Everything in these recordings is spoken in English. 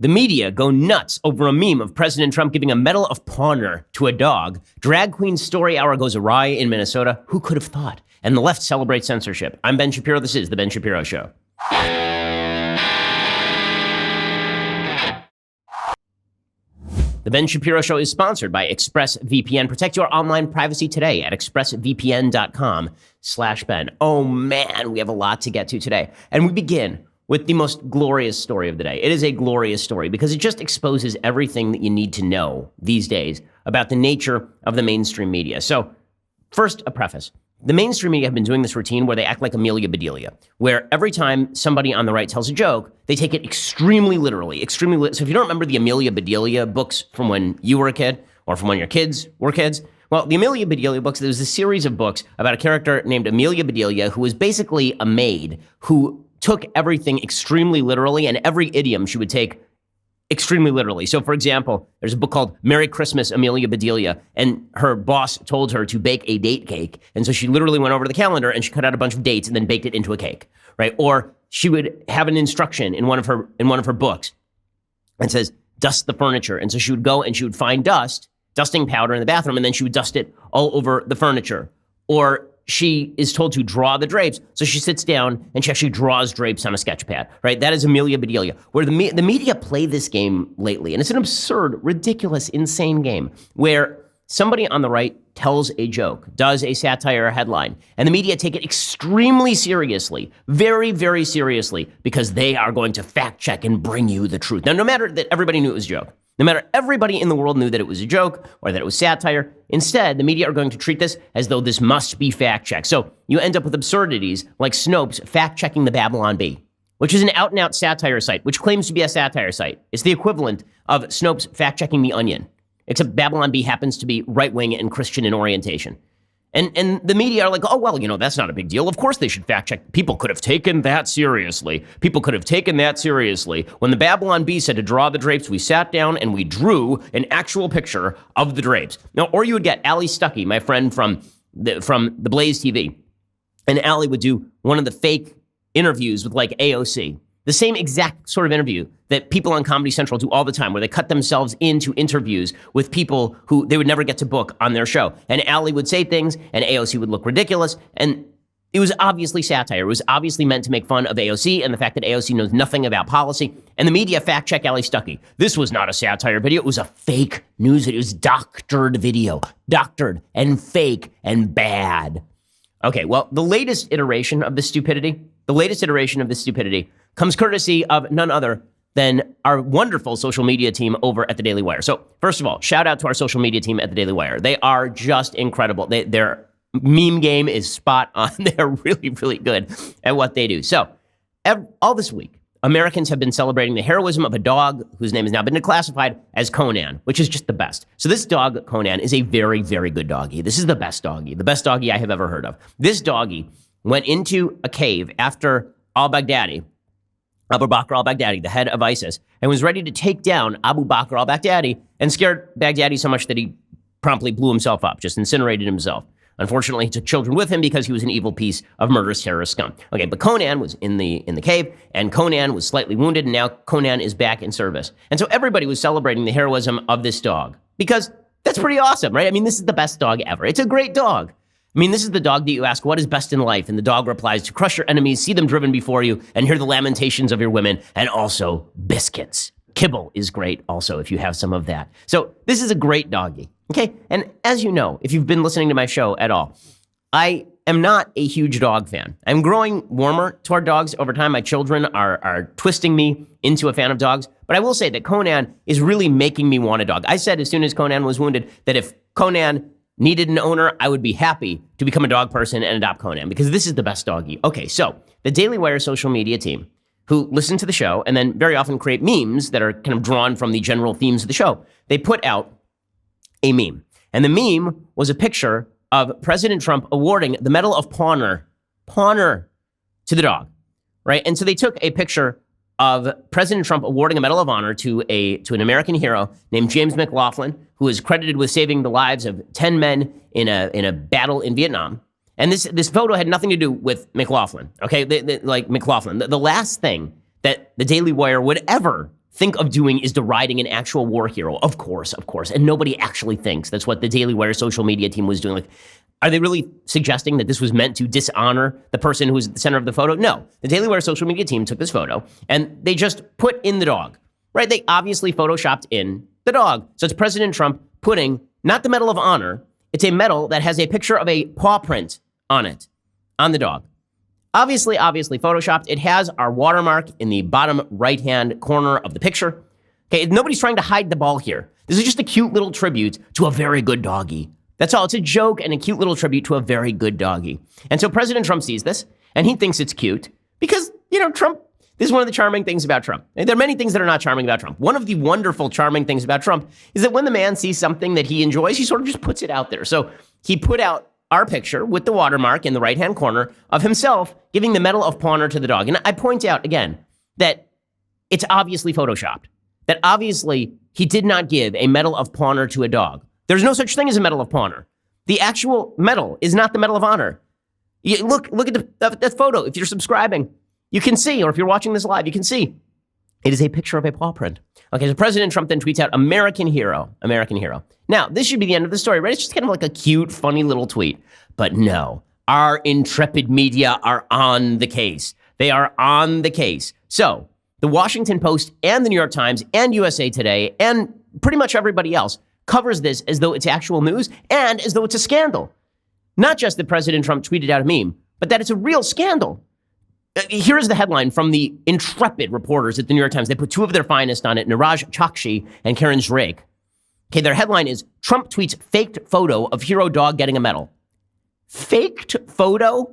The media go nuts over a meme of President Trump giving a Medal of Honor to a dog. Drag queen story hour goes awry in Minnesota. Who could have thought? And the left celebrates censorship. I'm Ben Shapiro. This is The Ben Shapiro Show. The Ben Shapiro Show is sponsored by ExpressVPN. Protect your online privacy today at expressvpn.com/Ben. Oh man, we have a lot to get to today. And we begin with the most glorious story of the day. It is a glorious story because it just exposes everything that you need to know these days about the nature of the mainstream media. So first, a preface. The mainstream media have been doing this routine where they act like Amelia Bedelia, where every time somebody on the right tells a joke, they take it extremely literally, So if you don't remember the Amelia Bedelia books from when you were a kid or from when your kids were kids, well, the Amelia Bedelia books, there was a series of books about a character named Amelia Bedelia who was basically a maid who took everything extremely literally, and every idiom she would take extremely literally. So, for example, there's a book called Merry Christmas, Amelia Bedelia, and her boss told her to bake a date cake. And so she literally went over to the calendar and she cut out a bunch of dates and then baked it into a cake, right? Or she would have an instruction in one of her books and says, dust the furniture. And so she would go and she would find dusting powder in the bathroom, and then she would dust it all over the furniture. Or she is told to draw the drapes. So she sits down and she actually draws drapes on a sketch pad, right? That is Amelia Bedelia, where the media play this game lately. And it's an absurd, ridiculous, insane game where somebody on the right tells a joke, does a satire headline, and the media take it extremely seriously, very, very seriously, because they are going to fact check and bring you the truth. Now, no matter that everybody knew it was a joke, no matter everybody in the world knew that it was a joke or that it was satire, instead, the media are going to treat this as though this must be fact-checked. So you end up with absurdities like Snopes fact-checking the Babylon Bee, which is an out-and-out satire site, which claims to be a satire site. It's the equivalent of Snopes fact-checking The Onion, except Babylon Bee happens to be right-wing and Christian in orientation. And the media are like, oh, well, that's not a big deal. Of course they should fact check. People could have taken that seriously. When the Babylon Bee said to draw the drapes, we sat down and we drew an actual picture of the drapes. Now, or you would get Ali Stuckey, my friend from the Blaze TV. And Ali would do one of the fake interviews with like AOC. The same exact sort of interview that people on Comedy Central do all the time, where they cut themselves into interviews with people who they would never get to book on their show. And Ali would say things, and AOC would look ridiculous. And it was obviously satire. It was obviously meant to make fun of AOC and the fact that AOC knows nothing about policy. And the media fact-check Ali Stuckey. This was not a satire video. It was a fake news video. It was doctored video. Doctored and fake and bad. Okay, well, the latest iteration of this stupidity comes courtesy of none other than our wonderful social media team over at the Daily Wire. So first of all, shout out to our social media team at the Daily Wire. They are just incredible. Their meme game is spot on. They're really, really good at what they do. So all this week, Americans have been celebrating the heroism of a dog whose name has now been declassified as Conan, which is just the best. So this dog, Conan, is a very, very good doggie. This is the best doggie I have ever heard of. This doggie went into a cave after al-Baghdadi, Abu Bakr al-Baghdadi, the head of ISIS, and was ready to take down Abu Bakr al-Baghdadi and scared Baghdadi so much that he promptly blew himself up, just incinerated himself. Unfortunately, he took children with him because he was an evil piece of murderous terrorist scum. Okay, but Conan was in the cave, and Conan was slightly wounded, and now Conan is back in service. And so everybody was celebrating the heroism of this dog because that's pretty awesome, right? I mean, this is the best dog ever. It's a great dog. I mean, this is the dog that you ask, what is best in life? And the dog replies, to crush your enemies, see them driven before you, and hear the lamentations of your women, and also biscuits. Kibble is great also if you have some of that. So this is a great doggy, okay? And as you know, if you've been listening to my show at all, I am not a huge dog fan. I'm growing warmer toward dogs over time. My children are twisting me into a fan of dogs. But I will say that Conan is really making me want a dog. I said as soon as Conan was wounded that if Conan needed an owner, I would be happy to become a dog person and adopt Conan because this is the best doggy. Okay, so the Daily Wire social media team who listen to the show and then very often create memes that are kind of drawn from the general themes of the show, they put out a meme. And the meme was a picture of President Trump awarding the Medal of Honor to the dog, right? And so they took a picture of President Trump awarding a Medal of Honor to an American hero named James McLaughlin, who is credited with saving the lives of 10 men in a battle in Vietnam. And this photo had nothing to do with McLaughlin, okay? Like McLaughlin. The last thing that the Daily Wire would ever think of doing is deriding an actual war hero. Of course. And nobody actually thinks that's what the Daily Wire social media team was doing. Like, are they really suggesting that this was meant to dishonor the person who was at the center of the photo? No. The Daily Wire social media team took this photo and they just put in the dog, right? They obviously photoshopped in the dog. So it's President Trump putting not the Medal of Honor. It's a medal that has a picture of a paw print on it, on the dog. Obviously photoshopped. It has our watermark in the bottom right-hand corner of the picture. Okay, nobody's trying to hide the ball here. This is just a cute little tribute to a very good doggy. That's all. It's a joke and a cute little tribute to a very good doggy. And so President Trump sees this, and he thinks it's cute because, Trump, this is one of the charming things about Trump. And there are many things that are not charming about Trump. One of the wonderful, charming things about Trump is that when the man sees something that he enjoys, he sort of just puts it out there. So he put out our picture with the watermark in the right-hand corner of himself giving the Medal of Honor to the dog. And I point out, again, that it's obviously photoshopped, that obviously he did not give a Medal of Honor to a dog. There's no such thing as a Medal of Honor. The actual medal is not the Medal of Honor. Look at that photo. If you're subscribing, you can see, or if you're watching this live, you can see it is a picture of a paw print. Okay, so President Trump then tweets out, American hero, American hero. Now, this should be the end of the story, right? It's just kind of like a cute, funny little tweet. But no, our intrepid media are on the case. They are on the case. So the Washington Post and the New York Times and USA Today and pretty much everybody else covers this as though it's actual news and as though it's a scandal. Not just that President Trump tweeted out a meme, but that it's a real scandal. Here is the headline from the intrepid reporters at the New York Times. They put two of their finest on it, Niraj Chokshi and Karen Zrake. Okay, their headline is, Trump tweets faked photo of hero dog getting a medal. Faked photo?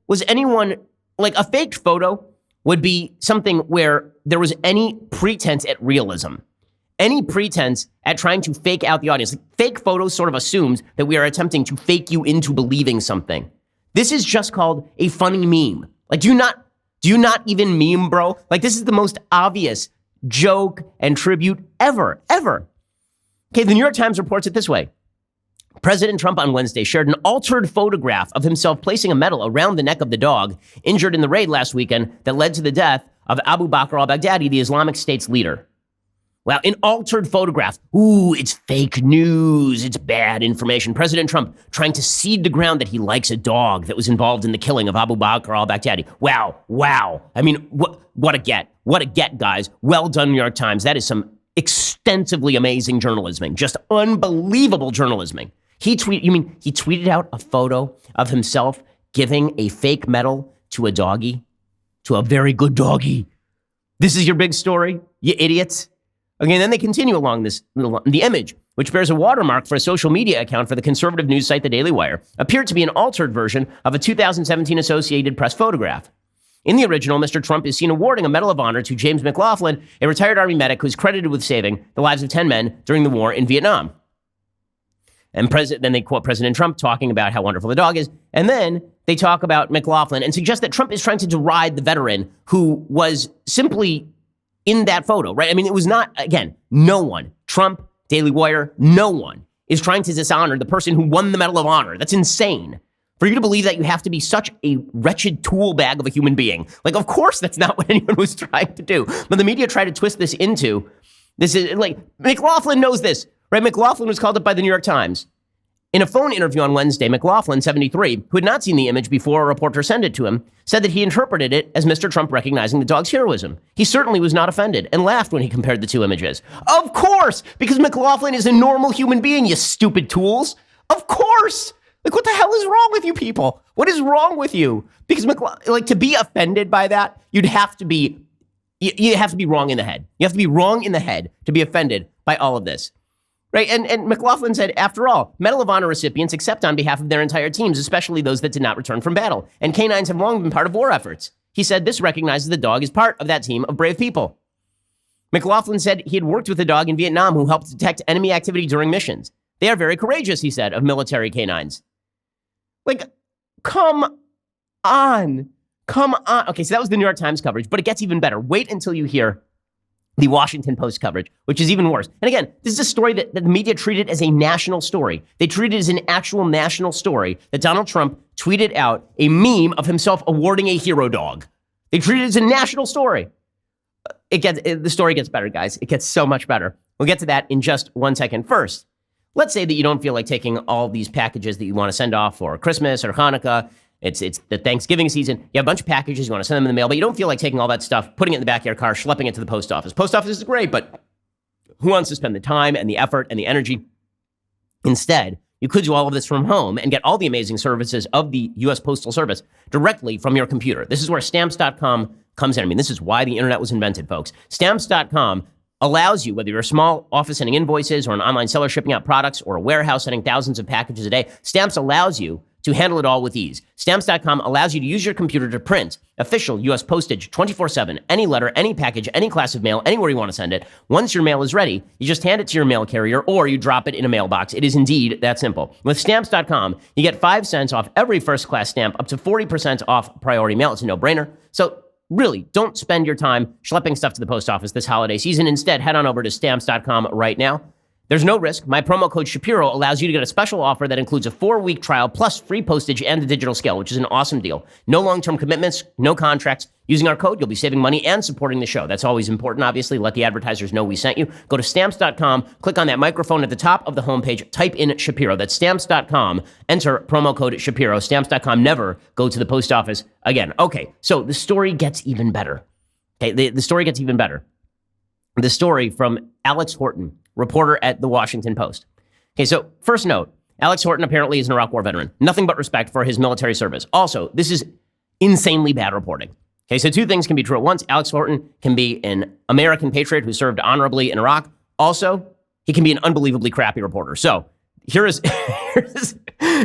Was anyone, a faked photo would be something where there was any pretense at realism. Any pretense at trying to fake out the audience. Fake photos sort of assumes that we are attempting to fake you into believing something. This is just called a funny meme. Do you not even meme, bro? This is the most obvious joke and tribute ever. Okay, the New York Times reports it this way. President Trump on Wednesday shared an altered photograph of himself placing a medal around the neck of the dog injured in the raid last weekend that led to the death of Abu Bakr al-Baghdadi, the Islamic State's leader. Wow, an altered photograph. Ooh, it's fake news. It's bad information. President Trump trying to cede the ground that he likes a dog that was involved in the killing of Abu Bakr al-Baghdadi. Wow. I mean, what a get. What a get, guys. Well done, New York Times. That is some extensively amazing journalism. Just unbelievable journalism. He tweeted out a photo of himself giving a fake medal to a doggy, to a very good doggy. This is your big story, you idiots. Okay, and then they continue along the image, which bears a watermark for a social media account for the conservative news site The Daily Wire, appeared to be an altered version of a 2017 Associated Press photograph. In the original, Mr. Trump is seen awarding a Medal of Honor to James McLaughlin, a retired Army medic who is credited with saving the lives of 10 men during the war in Vietnam. And then they quote President Trump talking about how wonderful the dog is, and then they talk about McLaughlin and suggest that Trump is trying to deride the veteran who was simply in that photo, right? I mean, it was not, again, no one, Trump, Daily Wire, no one is trying to dishonor the person who won the Medal of Honor. That's insane. For you to believe that, you have to be such a wretched tool bag of a human being. Of course, that's not what anyone was trying to do. But the media tried to twist this into, this is McLaughlin knows this, right? McLaughlin was called up by the New York Times. In a phone interview on Wednesday, McLaughlin, 73, who had not seen the image before a reporter sent it to him, said that he interpreted it as Mr. Trump recognizing the dog's heroism. He certainly was not offended and laughed when he compared the two images. Of course, because McLaughlin is a normal human being, you stupid tools. Of course. What the hell is wrong with you people? What is wrong with you? Because to be offended by that, you have to be wrong in the head. You have to be wrong in the head to be offended by all of this. Right. And McLaughlin said, after all, Medal of Honor recipients accept on behalf of their entire teams, especially those that did not return from battle. And canines have long been part of war efforts. He said this recognizes the dog as part of that team of brave people. McLaughlin said he had worked with a dog in Vietnam who helped detect enemy activity during missions. They are very courageous, he said, of military canines. Come on. Okay, so that was the New York Times coverage, but it gets even better. Wait until you hear the Washington Post coverage, which is even worse. And again, this is a story that the media treated as a national story. They treated it as an actual national story that Donald Trump tweeted out a meme of himself awarding a hero dog. They treated it as a national story. the story gets better, guys. It gets so much better. We'll get to that in just 1 second. First, let's say that you don't feel like taking all these packages that you want to send off for Christmas or Hanukkah. It's the Thanksgiving season. You have a bunch of packages. You want to send them in the mail, but you don't feel like taking all that stuff, putting it in the back of your car, schlepping it to the post office. Post office is great, but who wants to spend the time and the effort and the energy? Instead, you could do all of this from home and get all the amazing services of the U.S. Postal Service directly from your computer. This is where Stamps.com comes in. I mean, this is why the internet was invented, folks. Stamps.com allows you, whether you're a small office sending invoices or an online seller shipping out products or a warehouse sending thousands of packages a day, Stamps allows you to handle it all with ease. Stamps.com allows you to use your computer to print official U.S. postage 24/7, any letter, any package, any class of mail, anywhere you want to send it. Once your mail is ready, you just hand it to your mail carrier or you drop it in a mailbox. It is indeed that simple. With Stamps.com, you get 5 cents off every first-class stamp, up to 40% off priority mail. It's a no-brainer. So really, don't spend your time schlepping stuff to the post office this holiday season. Instead, head on over to Stamps.com right now. There's no risk. My promo code Shapiro allows you to get a special offer that includes a 4-week trial plus free postage and the digital scale, which is an awesome deal. No long-term commitments, no contracts. Using our code, you'll be saving money and supporting the show. That's always important, obviously. Let the advertisers know we sent you. Go to Stamps.com, click on that microphone at the top of the homepage, type in Shapiro. That's Stamps.com. Enter promo code Shapiro. Stamps.com. Never go to the post office again. Okay, so the story gets even better. Okay, the story gets even better. The story from Alex Horton, reporter at the Washington Post. Okay, so first note, Alex Horton apparently is an Iraq War veteran. Nothing but respect for his military service. Also, this is insanely bad reporting. Okay, so 2 things can be true at once. Alex Horton can be an American patriot who served honorably in Iraq. Also, he can be an unbelievably crappy reporter. So here is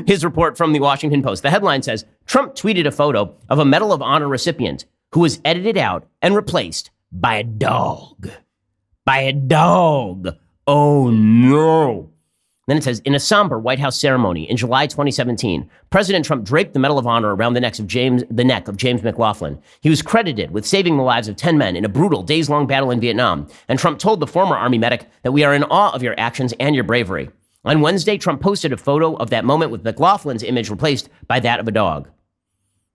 his report from the Washington Post. The headline says, Trump tweeted a photo of a Medal of Honor recipient who was edited out and replaced by a dog. By a dog. Oh, no. Then it says, in a somber White House ceremony in July 2017, President Trump draped the Medal of Honor around the neck of James McLaughlin. He was credited with saving the lives of 10 men in a brutal days-long battle in Vietnam. And Trump told the former Army medic that we are in awe of your actions and your bravery. On Wednesday, Trump posted a photo of that moment with McLaughlin's image replaced by that of a dog.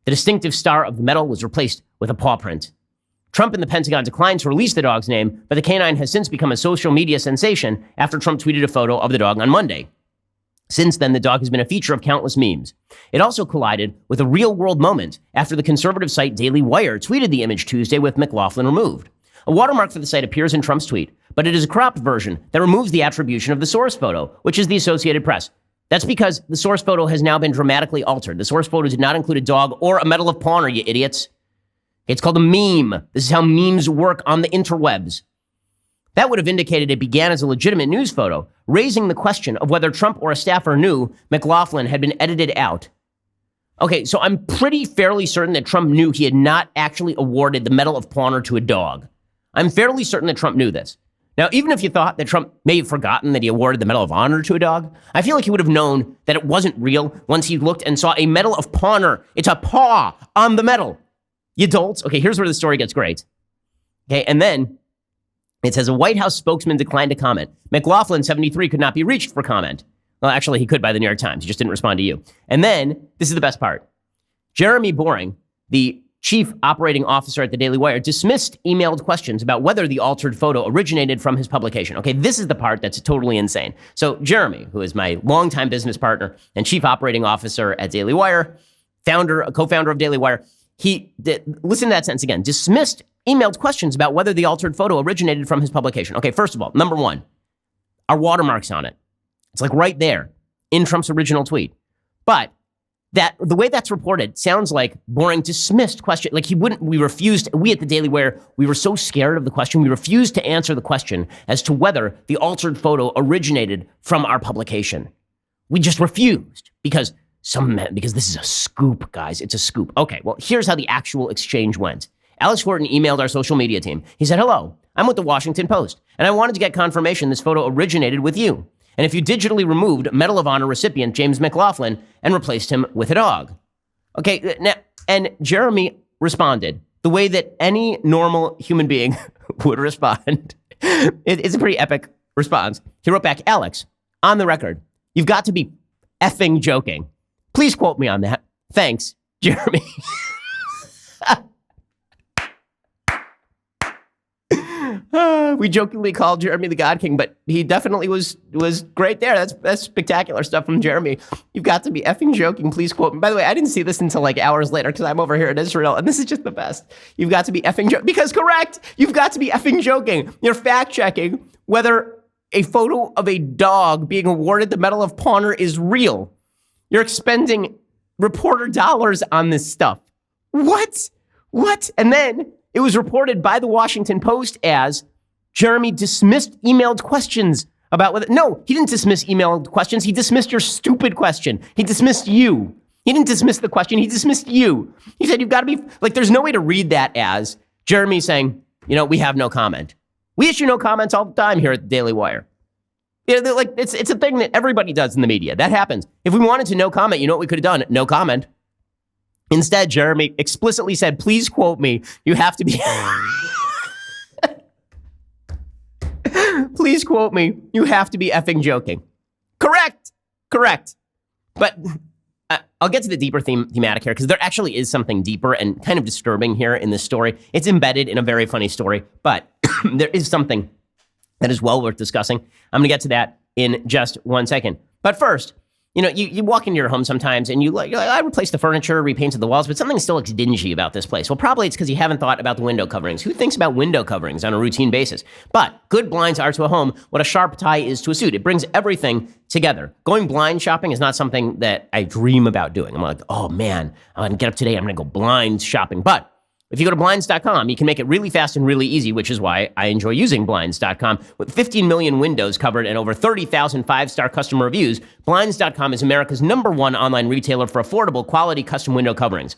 The distinctive star of the medal was replaced with a paw print. Trump and the Pentagon declined to release the dog's name, but the canine has since become a social media sensation after Trump tweeted a photo of the dog on Monday. Since then, the dog has been a feature of countless memes. It also collided with a real-world moment after the conservative site Daily Wire tweeted the image Tuesday with McLaughlin removed. A watermark for the site appears in Trump's tweet, but it is a cropped version that removes the attribution of the source photo, which is the Associated Press. That's because the source photo has now been dramatically altered. The source photo did not include a dog or a Medal of Honor, you idiots. It's called a meme. This is how memes work on the interwebs. That would have indicated it began as a legitimate news photo, raising the question of whether Trump or a staffer knew McLaughlin had been edited out. Okay, so I'm pretty fairly certain that Trump knew he had not actually awarded the Medal of Honor to a dog. I'm fairly certain that Trump knew this. Now, even if you thought that Trump may have forgotten that he awarded the Medal of Honor to a dog, I feel like he would have known that it wasn't real once he looked and saw a Medal of Honor. It's a paw on the medal. You dolts. Okay, here's where the story gets great. Okay, and then it says a White House spokesman declined to comment. McLaughlin, 73, could not be reached for comment. Well, actually, he could by the New York Times. He just didn't respond to you. And then, this is the best part. Jeremy Boring, the chief operating officer at the Daily Wire, dismissed emailed questions about whether the altered photo originated from his publication. Okay, this is the part that's totally insane. So Jeremy, who is my longtime business partner and chief operating officer at Daily Wire, co-founder of Daily Wire, listen to that sentence again, dismissed emailed questions about whether the altered photo originated from his publication. Okay, first of all, number one, our watermark's on it. It's like right there in Trump's original tweet. But the way that's reported sounds like Boring dismissed question. Like we at the Daily Wire, we were so scared of the question, we refused to answer the question as to whether the altered photo originated from our publication. We just refused because this is a scoop, guys. It's a scoop. Okay, well, here's how the actual exchange went. Alex Horton emailed our social media team. He said, hello, I'm with the Washington Post, and I wanted to get confirmation this photo originated with you. And if you digitally removed Medal of Honor recipient James McLaughlin and replaced him with a dog. Okay, now, and Jeremy responded the way that any normal human being would respond. It's a pretty epic response. He wrote back, Alex, on the record, you've got to be effing joking. Please quote me on that. Thanks, Jeremy. We jokingly called Jeremy the God King, but he definitely was great there. That's spectacular stuff from Jeremy. You've got to be effing joking. Please quote me. By the way, I didn't see this until like hours later because I'm over here in Israel, and this is just the best. You've got to be effing joking. Because correct, you've got to be effing joking. You're fact checking whether a photo of a dog being awarded the Medal of Honor is real. You're expending reporter dollars on this stuff. What? And then it was reported by the Washington Post as Jeremy dismissed emailed questions about whether... No, he didn't dismiss emailed questions. He dismissed your stupid question. He dismissed you. He didn't dismiss the question. He dismissed you. He said, you've got to be... Like, there's no way to read that as Jeremy saying, we have no comment. We issue no comments all the time here at the Daily Wire. Like, it's a thing that everybody does in the media. That happens. If we wanted to no comment, you know what we could have done? No comment. Instead, Jeremy explicitly said, please quote me. You have to be... Please quote me. You have to be effing joking. Correct. But I'll get to the deeper thematic here because there actually is something deeper and kind of disturbing here in this story. It's embedded in a very funny story, but there is something that is well worth discussing. I'm going to get to that in just 1 second. But first, you walk into your home sometimes and you're like, I replaced the furniture, repainted the walls, but something still looks dingy about this place. Well, probably it's because you haven't thought about the window coverings. Who thinks about window coverings on a routine basis? But good blinds are to a home what a sharp tie is to a suit. It brings everything together. Going blind shopping is not something that I dream about doing. I'm like, oh man, I'm going to get up today. I'm going to go blind shopping. But if you go to blinds.com, you can make it really fast and really easy, which is why I enjoy using blinds.com. With 15 million windows covered and over 30,000 five-star customer reviews, blinds.com is America's #1 online retailer for affordable, quality custom window coverings.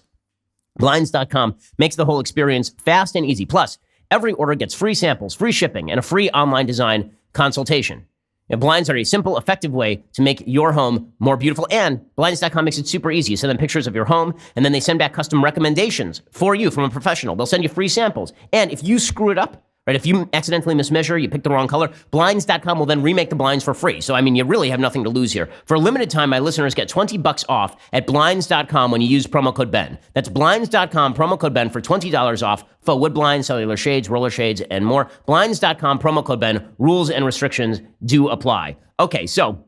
Blinds.com makes the whole experience fast and easy. Plus, every order gets free samples, free shipping, and a free online design consultation. Blinds are a simple, effective way to make your home more beautiful, and Blinds.com makes it super easy. You send them pictures of your home, and then they send back custom recommendations for you from a professional. They'll send you free samples. And if you screw it up, right, if you accidentally mismeasure, you pick the wrong color, Blinds.com will then remake the blinds for free. So, you really have nothing to lose here. For a limited time, my listeners get $20 off at Blinds.com when you use promo code BEN. That's Blinds.com, promo code BEN for $20 off faux wood blinds, cellular shades, roller shades, and more. Blinds.com, promo code BEN. Rules and restrictions do apply. Okay, so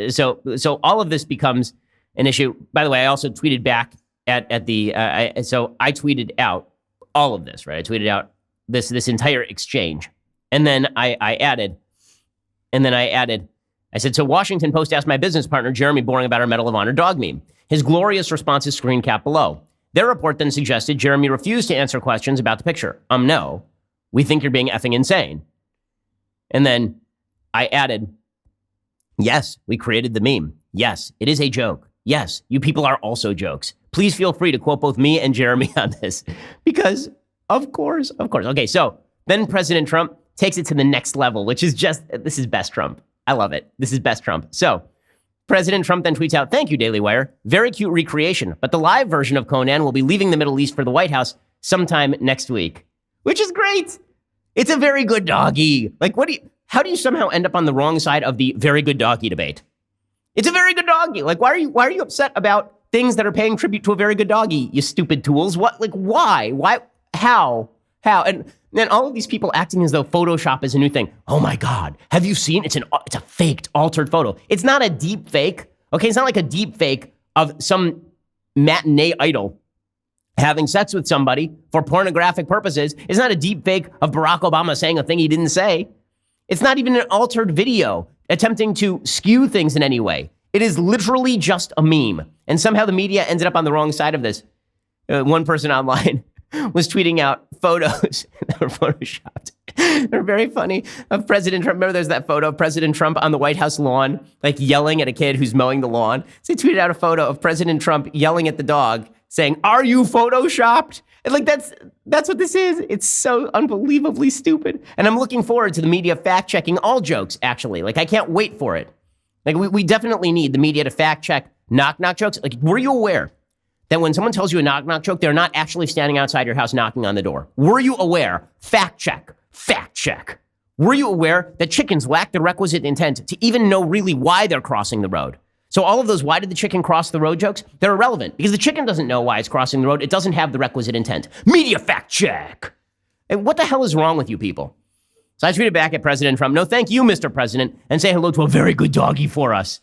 so all of this becomes an issue. By the way, I also tweeted back I tweeted out all of this, right? I tweeted out this entire exchange. And then I added, I said, so Washington Post asked my business partner, Jeremy Boring, about our Medal of Honor dog meme. His glorious response is screen cap below. Their report then suggested Jeremy refused to answer questions about the picture. No, we think you're being effing insane. And then I added, yes, we created the meme. Yes, it is a joke. Yes, you people are also jokes. Please feel free to quote both me and Jeremy on this because, of course. Okay, so then President Trump takes it to the next level, which is this is best Trump. I love it. This is best Trump. So President Trump then tweets out, thank you, Daily Wire. Very cute recreation, but the live version of Conan will be leaving the Middle East for the White House sometime next week, which is great. It's a very good doggy. Like, how do you somehow end up on the wrong side of the very good doggy debate? It's a very good doggy. Like, why are you upset about things that are paying tribute to a very good doggy, you stupid tools? What, like, why? Why? How? And then all of these people acting as though Photoshop is a new thing. Oh my God. Have you seen? It's a faked, altered photo. It's not a deep fake. Okay. It's not like a deep fake of some matinee idol having sex with somebody for pornographic purposes. It's not a deep fake of Barack Obama saying a thing he didn't say. It's not even an altered video attempting to skew things in any way. It is literally just a meme. And somehow the media ended up on the wrong side of this. One person online was tweeting out photos that were photoshopped. They're very funny of President Trump. Remember, there's that photo of President Trump on the White House lawn, like yelling at a kid who's mowing the lawn. So they tweeted out a photo of President Trump yelling at the dog, saying, "Are you photoshopped?" And like that's what this is. It's so unbelievably stupid. And I'm looking forward to the media fact checking all jokes. Actually, like I can't wait for it. Like we definitely need the media to fact check knock jokes. Like, were you aware that when someone tells you a knock joke, they're not actually standing outside your house knocking on the door? Were you aware? Fact check. Were you aware that chickens lack the requisite intent to even know really why they're crossing the road? So all of those why did the chicken cross the road jokes, they're irrelevant because the chicken doesn't know why it's crossing the road. It doesn't have the requisite intent. Media fact check. And what the hell is wrong with you people? So I tweeted back at President Trump, no, thank you, Mr. President, and say hello to a very good doggy for us.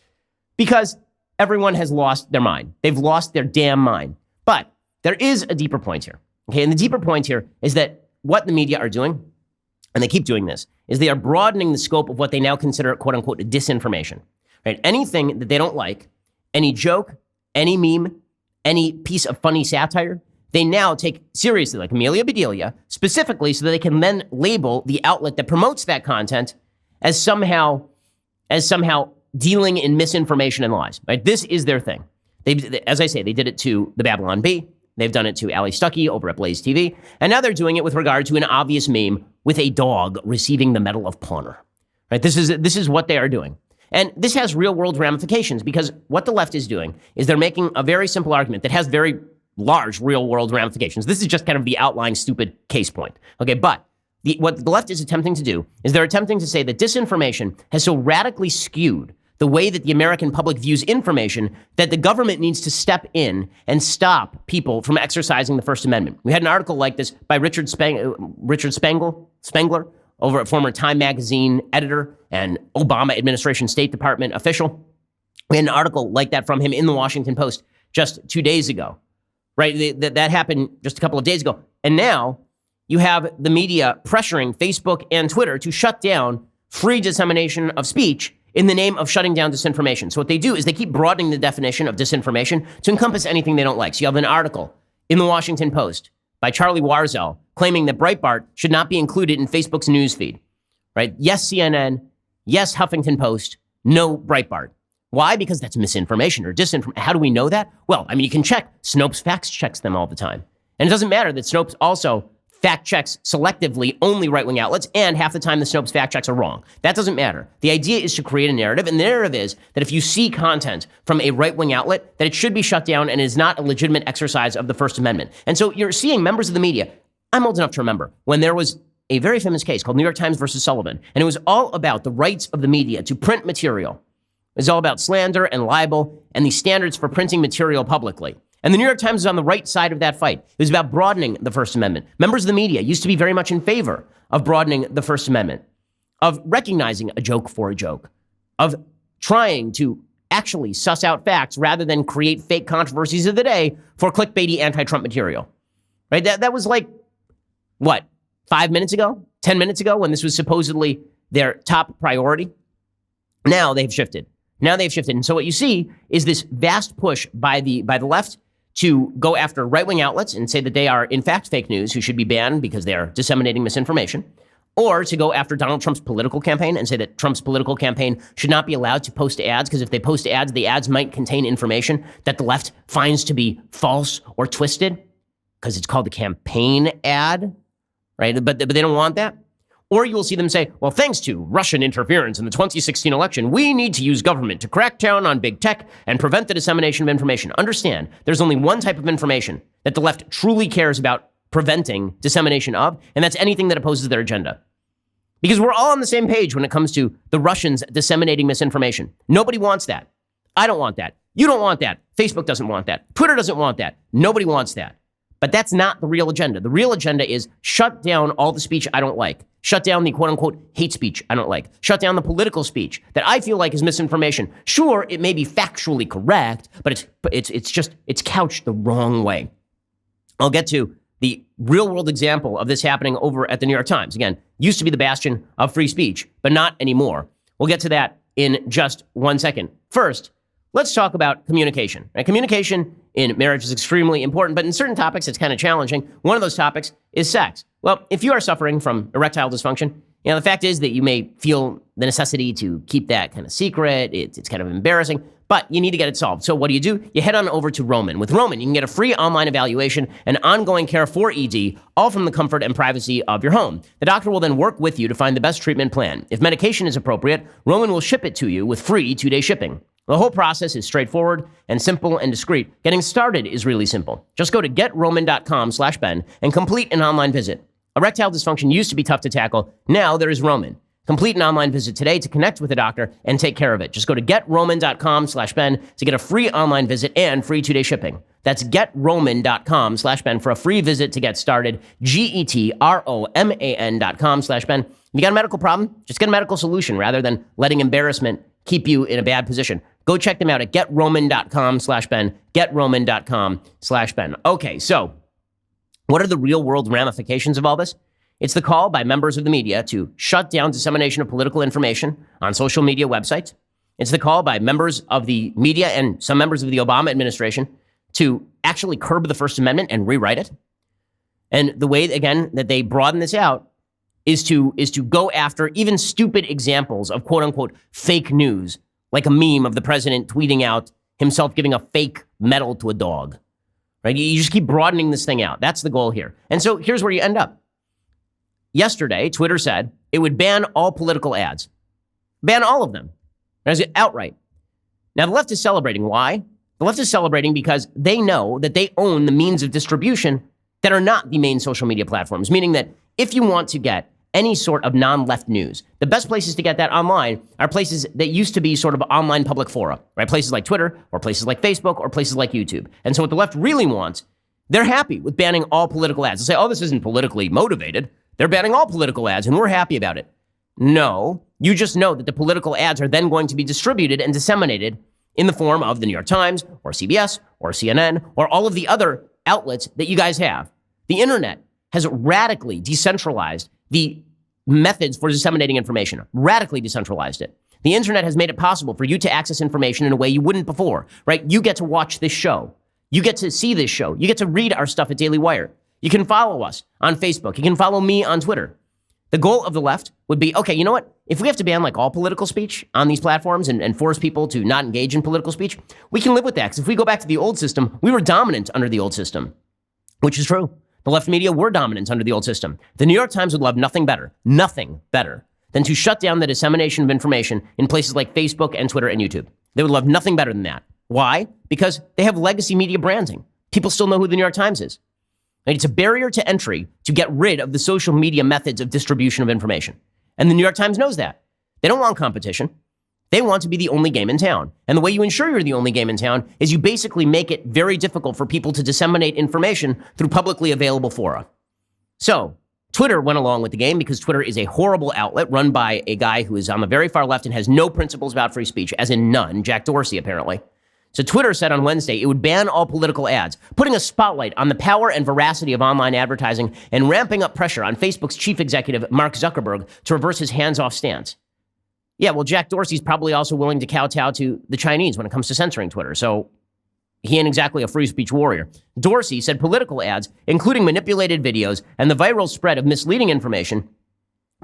Because everyone has lost their mind. They've lost their damn mind. But there is a deeper point here. Okay, and the deeper point here is that what the media are doing, and they keep doing this, is they are broadening the scope of what they now consider, quote unquote, disinformation. Right? Anything that they don't like, any joke, any meme, any piece of funny satire, they now take seriously, like Amelia Bedelia, specifically so that they can then label the outlet that promotes that content as somehow dealing in misinformation and lies. Right? This is their thing. As I say, they did it to the Babylon Bee. They've done it to Ali Stuckey over at Blaze TV. And now they're doing it with regard to an obvious meme with a dog receiving the Medal of Honor. Right? This is what they are doing. And this has real world ramifications because what the left is doing is they're making a very simple argument that has very large real world ramifications. This is just kind of the outlying stupid case point. Okay, but what the left is attempting to do is they're attempting to say that disinformation has so radically skewed the way that the American public views information that the government needs to step in and stop people from exercising the First Amendment. We had an article like this by Richard Spengler, over at former Time magazine editor and Obama administration State Department official. We had an article like that from him in the Washington Post just 2 days ago, right? That happened just a couple of days ago. And now you have the media pressuring Facebook and Twitter to shut down free dissemination of speech in the name of shutting down disinformation. So what they do is they keep broadening the definition of disinformation to encompass anything they don't like. So you have an article in the Washington Post by Charlie Warzel claiming that Breitbart should not be included in Facebook's newsfeed, right? Yes, CNN. Yes, Huffington Post. No, Breitbart. Why? Because that's misinformation or disinformation. How do we know that? Well, I mean, you can check. Snopes fact checks them all the time. And it doesn't matter that Snopes also fact checks selectively only right-wing outlets, and half the time the Snopes fact checks are wrong. That doesn't matter. The idea is to create a narrative, and the narrative is that if you see content from a right-wing outlet, that it should be shut down and is not a legitimate exercise of the First Amendment. And so you're seeing members of the media. I'm old enough to remember when there was a very famous case called New York Times versus Sullivan, and it was all about the rights of the media to print material. It was all about slander and libel and the standards for printing material publicly. And the New York Times is on the right side of that fight. It was about broadening the First Amendment. Members of the media used to be very much in favor of broadening the First Amendment, of recognizing a joke for a joke, of trying to actually suss out facts rather than create fake controversies of the day for clickbaity anti-Trump material. Right? That was like, what, 5 minutes ago, 10 minutes ago, when this was supposedly their top priority? Now they've shifted. And so what you see is this vast push by the left to go after right-wing outlets and say that they are, in fact, fake news, who should be banned because they are disseminating misinformation, or to go after Donald Trump's political campaign and say that Trump's political campaign should not be allowed to post ads because if they post ads, the ads might contain information that the left finds to be false or twisted because it's called a campaign ad, right? But they don't want that. Or you will see them say, well, thanks to Russian interference in the 2016 election, we need to use government to crack down on big tech and prevent the dissemination of information. Understand, there's only one type of information that the left truly cares about preventing dissemination of, and that's anything that opposes their agenda. Because we're all on the same page when it comes to the Russians disseminating misinformation. Nobody wants that. I don't want that. You don't want that. Facebook doesn't want that. Twitter doesn't want that. Nobody wants that. But that's not the real agenda. The real agenda is shut down all the speech I don't like. Shut down the quote-unquote hate speech I don't like. Shut down the political speech that I feel like is misinformation. Sure, it may be factually correct, but it's couched the wrong way. I'll get to the real-world example of this happening over at the New York Times. Again, used to be the bastion of free speech, but not anymore. We'll get to that in just 1 second. First, let's talk about communication. Right? Communication in marriage is extremely important, but in certain topics, it's kind of challenging. One of those topics is sex. Well, if you are suffering from erectile dysfunction, the fact is that you may feel the necessity to keep that kind of secret. It's kind of embarrassing, but you need to get it solved. So what do? You head on over to Roman. With Roman, you can get a free online evaluation and ongoing care for ED, all from the comfort and privacy of your home. The doctor will then work with you to find the best treatment plan. If medication is appropriate, Roman will ship it to you with free 2-day shipping. The whole process is straightforward and simple and discreet. Getting started is really simple. Just go to getroman.com/Ben and complete an online visit. Erectile dysfunction used to be tough to tackle. Now there is Roman. Complete an online visit today to connect with a doctor and take care of it. Just go to getroman.com/Ben to get a free online visit and free 2-day shipping. That's GetRoman.com/Ben for a free visit to get started. GetRoman.com/Ben. If you got a medical problem, just get a medical solution rather than letting embarrassment keep you in a bad position. Go check them out at GetRoman.com/Ben. GetRoman.com/Ben. Okay, so what are the real world ramifications of all this? It's the call by members of the media to shut down dissemination of political information on social media websites. It's the call by members of the media and some members of the Obama administration to actually curb the First Amendment and rewrite it. And the way, again, that they broaden this out is to go after even stupid examples of quote unquote fake news, like a meme of the president tweeting out himself giving a fake medal to a dog. Right? You just keep broadening this thing out. That's the goal here. And so here's where you end up. Yesterday, Twitter said it would ban all political ads. Ban all of them. Outright. Now, the left is celebrating. Why? The left is celebrating because they know that they own the means of distribution that are not the main social media platforms, meaning that if you want to get any sort of non-left news, the best places to get that online are places that used to be sort of online public fora, right? Places like Twitter or places like Facebook or places like YouTube. And so what the left really wants, they're happy with banning all political ads. They'll say, oh, this isn't politically motivated. They're banning all political ads and we're happy about it. No, you just know that the political ads are then going to be distributed and disseminated in the form of the New York Times or CBS or CNN or all of the other outlets that you guys have. The internet has radically decentralized the methods for disseminating information, radically decentralized it. The internet has made it possible for you to access information in a way you wouldn't before, right? You get to watch this show. You get to see this show. You get to read our stuff at Daily Wire. You can follow us on Facebook. You can follow me on Twitter. The goal of the left would be, okay, you know what? If we have to ban like all political speech on these platforms and force people to not engage in political speech, we can live with that. Because if we go back to the old system, we were dominant under the old system, which is true. The left media were dominant under the old system. The New York Times would love nothing better than to shut down the dissemination of information in places like Facebook and Twitter and YouTube. They would love nothing better than that. Why? Because they have legacy media branding. People still know who the New York Times is. Right? It's a barrier to entry to get rid of the social media methods of distribution of information. And the New York Times knows that. They don't want competition. They want to be the only game in town. And the way you ensure you're the only game in town is you basically make it very difficult for people to disseminate information through publicly available fora. So Twitter went along with the game because Twitter is a horrible outlet run by a guy who is on the very far left and has no principles about free speech, as in none, Jack Dorsey, apparently. So Twitter said on Wednesday it would ban all political ads, putting a spotlight on the power and veracity of online advertising and ramping up pressure on Facebook's chief executive, Mark Zuckerberg, to reverse his hands-off stance. Yeah, well, Jack Dorsey's probably also willing to kowtow to the Chinese when it comes to censoring Twitter, so he ain't exactly a free speech warrior. Dorsey said political ads, including manipulated videos and the viral spread of misleading information,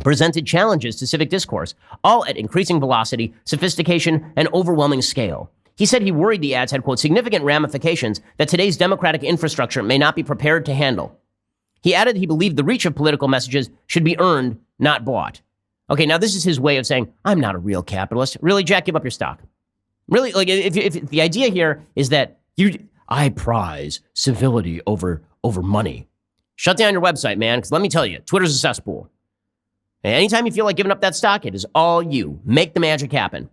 presented challenges to civic discourse, all at increasing velocity, sophistication, and overwhelming scale. He said he worried the ads had, quote, significant ramifications that today's democratic infrastructure may not be prepared to handle. He added he believed the reach of political messages should be earned, not bought. Okay, now this is his way of saying, I'm not a real capitalist. Really, Jack, give up your stock. Really, like, if the idea here is that I prize civility over money. Shut down your website, man, because let me tell you, Twitter's a cesspool. And anytime you feel like giving up that stock, it is all you. Make the magic happen.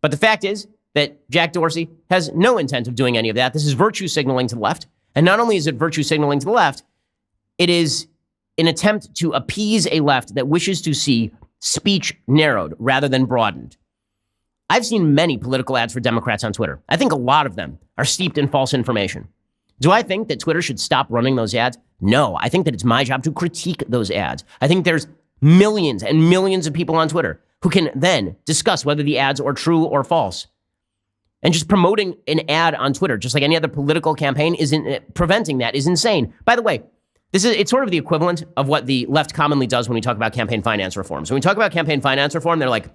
But the fact is that Jack Dorsey has no intent of doing any of that. This is virtue signaling to the left. And not only is it virtue signaling to the left, it is an attempt to appease a left that wishes to see speech narrowed rather than broadened. I've seen many political ads for Democrats on Twitter. I think a lot of them are steeped in false information. Do I think that Twitter should stop running those ads? No, I think that it's my job to critique those ads. I think there's millions and millions of people on Twitter who can then discuss whether the ads are true or false. And just promoting an ad on Twitter, just like any other political campaign, preventing that is insane. By the way, it's sort of the equivalent of what the left commonly does when we talk about campaign finance reforms. When we talk about campaign finance reform, they're like,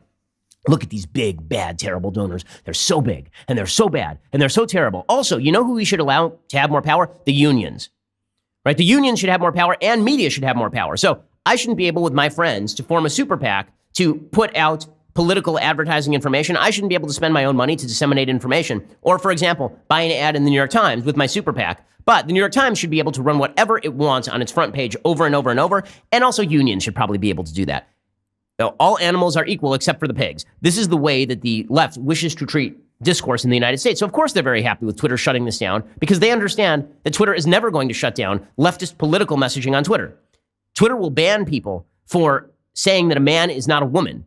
look at these big, bad, terrible donors. They're so big, and they're so bad, and they're so terrible. Also, you know who we should allow to have more power? The unions, right? The unions should have more power, and media should have more power. So I shouldn't be able, with my friends, to form a super PAC to put out political advertising information. I shouldn't be able to spend my own money to disseminate information. Or, for example, buy an ad in the New York Times with my super PAC. But the New York Times should be able to run whatever it wants on its front page over and over and over. And also unions should probably be able to do that. All animals are equal except for the pigs. This is the way that the left wishes to treat discourse in the United States. So of course they're very happy with Twitter shutting this down because they understand that Twitter is never going to shut down leftist political messaging on Twitter. Twitter will ban people for saying that a man is not a woman,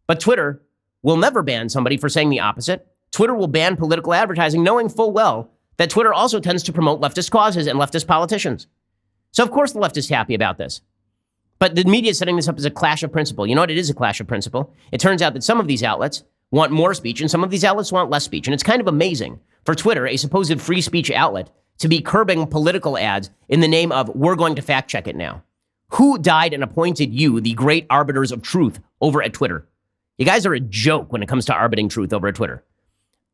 but Twitter will never ban somebody for saying the opposite. Twitter will ban political advertising, knowing full well that Twitter also tends to promote leftist causes and leftist politicians. So of course the left is happy about this. But the media is setting this up as a clash of principle. You know what? It is a clash of principle. It turns out that some of these outlets want more speech and some of these outlets want less speech. And it's kind of amazing for Twitter, a supposed free speech outlet, to be curbing political ads in the name of we're going to fact check it now. Who died and appointed you the great arbiters of truth over at Twitter? You guys are a joke when it comes to arbitrating truth over at Twitter.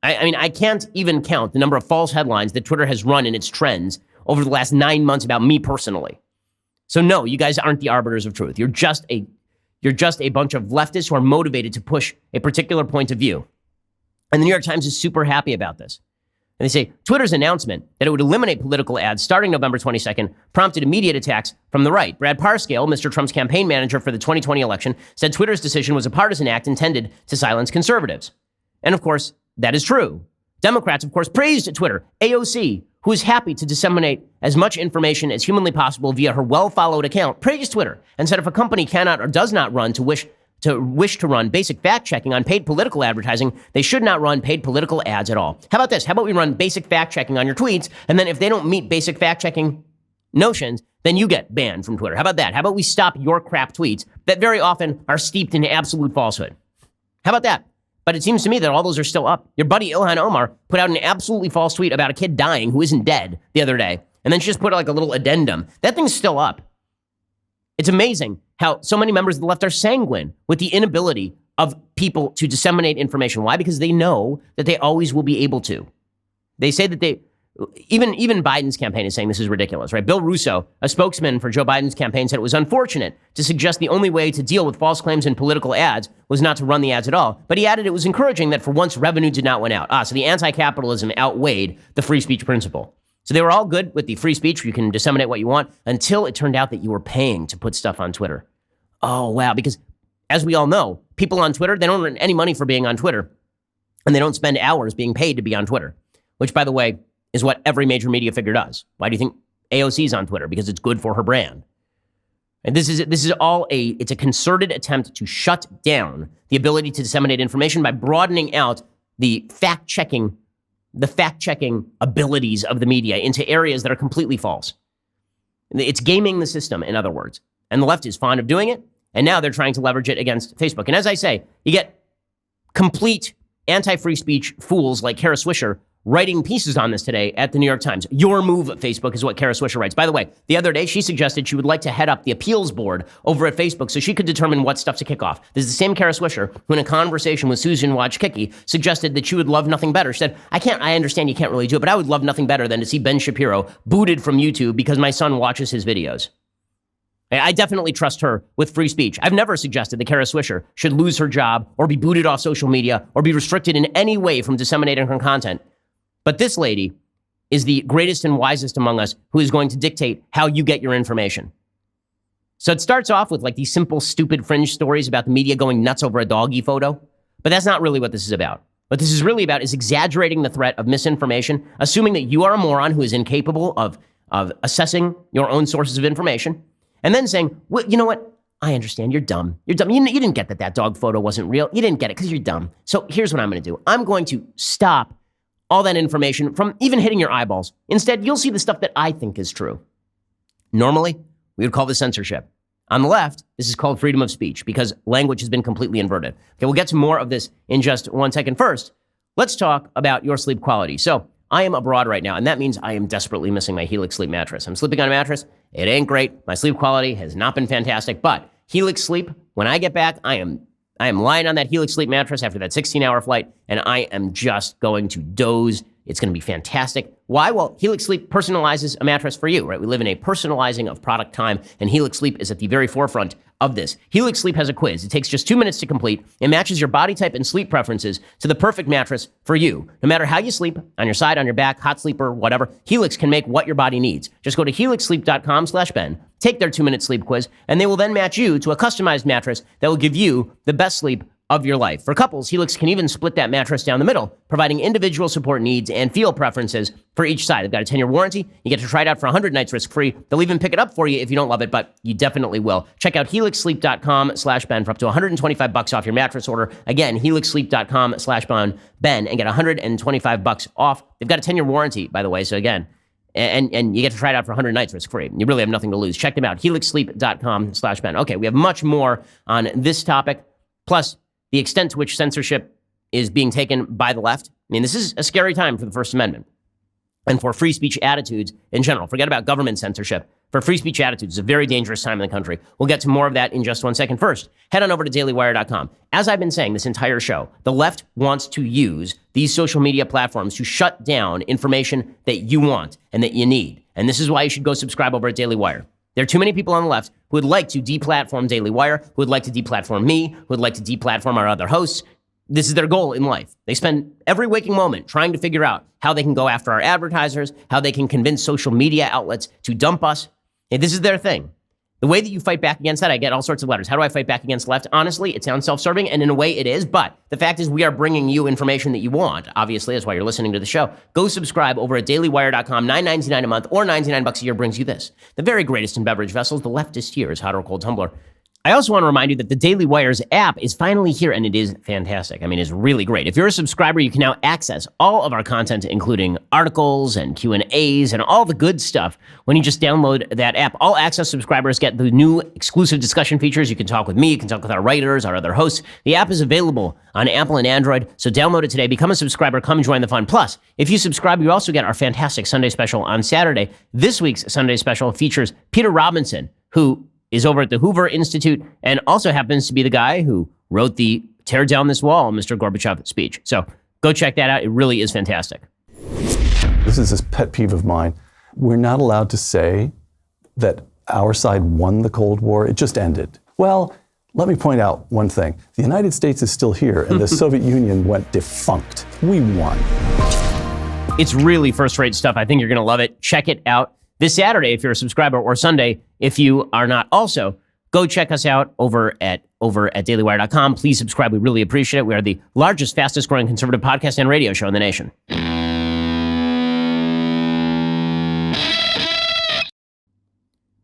I mean, I can't even count the number of false headlines that Twitter has run in its trends over the last 9 months about me personally. So no, you guys aren't the arbiters of truth. You're just a bunch of leftists who are motivated to push a particular point of view. And the New York Times is super happy about this. And they say, Twitter's announcement that it would eliminate political ads starting November 22nd prompted immediate attacks from the right. Brad Parscale, Mr. Trump's campaign manager for the 2020 election, said Twitter's decision was a partisan act intended to silence conservatives. And of course, that is true. Democrats, of course, praised Twitter. AOC, who is happy to disseminate as much information as humanly possible via her well-followed account, praised Twitter and said if a company cannot or does not wish to run basic fact-checking on paid political advertising, they should not run paid political ads at all. How about this? How about we run basic fact-checking on your tweets, and then if they don't meet basic fact-checking notions, then you get banned from Twitter. How about that? How about we stop your crap tweets that very often are steeped in absolute falsehood? How about that? But it seems to me that all those are still up. Your buddy Ilhan Omar put out an absolutely false tweet about a kid dying who isn't dead the other day, and then she just put like a little addendum. That thing's still up. It's amazing how so many members of the left are sanguine with the inability of people to disseminate information. Why? Because they know that they always will be able to. They say that even Biden's campaign is saying this is ridiculous, right? Bill Russo, a spokesman for Joe Biden's campaign, said it was unfortunate to suggest the only way to deal with false claims in political ads was not to run the ads at all. But he added it was encouraging that for once revenue did not win out. So the anti-capitalism outweighed the free speech principle. So they were all good with the free speech. You can disseminate what you want until it turned out that you were paying to put stuff on Twitter. Oh, wow. Because as we all know, people on Twitter, they don't earn any money for being on Twitter. And they don't spend hours being paid to be on Twitter, which, by the way, is what every major media figure does. Why do you think AOC is on Twitter? Because it's good for her brand. And this is all it's a concerted attempt to shut down the ability to disseminate information by broadening out the fact-checking abilities of the media into areas that are completely false. It's gaming the system, in other words. And the left is fond of doing it, and now they're trying to leverage it against Facebook. And as I say, you get complete anti-free speech fools like Kara Swisher writing pieces on this today at the New York Times. Your move, Facebook, is what Kara Swisher writes. By the way, the other day, she suggested she would like to head up the appeals board over at Facebook so she could determine what stuff to kick off. This is the same Kara Swisher who, in a conversation with Susan Wojcicki, suggested that she would love nothing better. She said, I understand you can't really do it, but I would love nothing better than to see Ben Shapiro booted from YouTube because my son watches his videos. I definitely trust her with free speech. I've never suggested that Kara Swisher should lose her job or be booted off social media or be restricted in any way from disseminating her content. But this lady is the greatest and wisest among us who is going to dictate how you get your information. So it starts off with like these simple, stupid fringe stories about the media going nuts over a doggy photo. But that's not really what this is about. What this is really about is exaggerating the threat of misinformation, assuming that you are a moron who is incapable of assessing your own sources of information, and then saying, well, you know what? I understand. You're dumb. You're dumb. You didn't get that dog photo wasn't real. You didn't get it because you're dumb. So here's what I'm going to do. I'm going to stop all that information from even hitting your eyeballs. Instead, you'll see the stuff that I think is true. Normally, we would call this censorship. On the left, this is called freedom of speech because language has been completely inverted. Okay, we'll get to more of this in just 1 second. First, let's talk about your sleep quality. So I am abroad right now, and that means I am desperately missing my Helix Sleep mattress. I'm sleeping on a mattress. It ain't great. My sleep quality has not been fantastic, but Helix Sleep, when I get back, I am lying on that Helix Sleep mattress after that 16-hour flight, and I am just going to doze. It's going to be fantastic. Why? Well, Helix Sleep personalizes a mattress for you, right? We live in a personalizing of product time, and Helix Sleep is at the very forefront of this. Helix Sleep has a quiz. It takes just 2 minutes to complete. It matches your body type and sleep preferences to the perfect mattress for you. No matter how you sleep, on your side, on your back, hot sleeper, whatever, Helix can make what your body needs. Just go to helixsleep.com/Ben, take their 2-minute sleep quiz, and they will then match you to a customized mattress that will give you the best sleep of your life. For couples, Helix can even split that mattress down the middle, providing individual support needs and feel preferences for each side. They've got a 10-year warranty. You get to try it out for 100 nights risk-free. They'll even pick it up for you if you don't love it, but you definitely will. Check out helixsleep.com/Ben for up to $125 off your mattress order. Again, helixsleep.com/Ben and get $125 off. They've got a 10-year warranty, by the way, so again, and you get to try it out for 100 nights risk-free. You really have nothing to lose. Check them out, helixsleep.com/Ben. Okay, we have much more on this topic, plus the extent to which censorship is being taken by the left. I mean, this is a scary time for the First Amendment and for free speech attitudes in general. Forget about government censorship. For free speech attitudes, it's a very dangerous time in the country. We'll get to more of that in just 1 second. First, head on over to dailywire.com. As I've been saying this entire show, the left wants to use these social media platforms to shut down information that you want and that you need. And this is why you should go subscribe over at Daily Wire. There are too many people on the left who would like to deplatform Daily Wire, who would like to deplatform me, who would like to deplatform our other hosts. This is their goal in life. They spend every waking moment trying to figure out how they can go after our advertisers, how they can convince social media outlets to dump us. And this is their thing. The way that you fight back against that, I get all sorts of letters. How do I fight back against left? Honestly, it sounds self-serving, and in a way it is, but the fact is we are bringing you information that you want. Obviously, that's why you're listening to the show. Go subscribe over at dailywire.com. $9.99 a month or $99 a year brings you this. The very greatest in beverage vessels, the leftist here is hot or cold tumbler. I also want to remind you that the Daily Wire's app is finally here, and it is fantastic. I mean, it's really great. If you're a subscriber, you can now access all of our content, including articles and Q&As and all the good stuff when you just download that app. All access subscribers get the new exclusive discussion features. You can talk with me. You can talk with our writers, our other hosts. The app is available on Apple and Android, so download it today. Become a subscriber. Come join the fun. Plus, if you subscribe, you also get our fantastic Sunday special on Saturday. This week's Sunday special features Peter Robinson, who is over at the Hoover Institute and also happens to be the guy who wrote the Tear Down This Wall, Mr. Gorbachev speech. So go check that out. It really is fantastic. This is a pet peeve of mine. We're not allowed to say that our side won the Cold War. It just ended. Well, let me point out one thing. The United States is still here, and the Soviet Union went defunct. We won. It's really first-rate stuff. I think you're going to love it. Check it out this Saturday if you're a subscriber, or Sunday if you are not. Also, go check us out over at dailywire.com. Please subscribe. We really appreciate it. We are the largest, fastest-growing conservative podcast and radio show in the nation.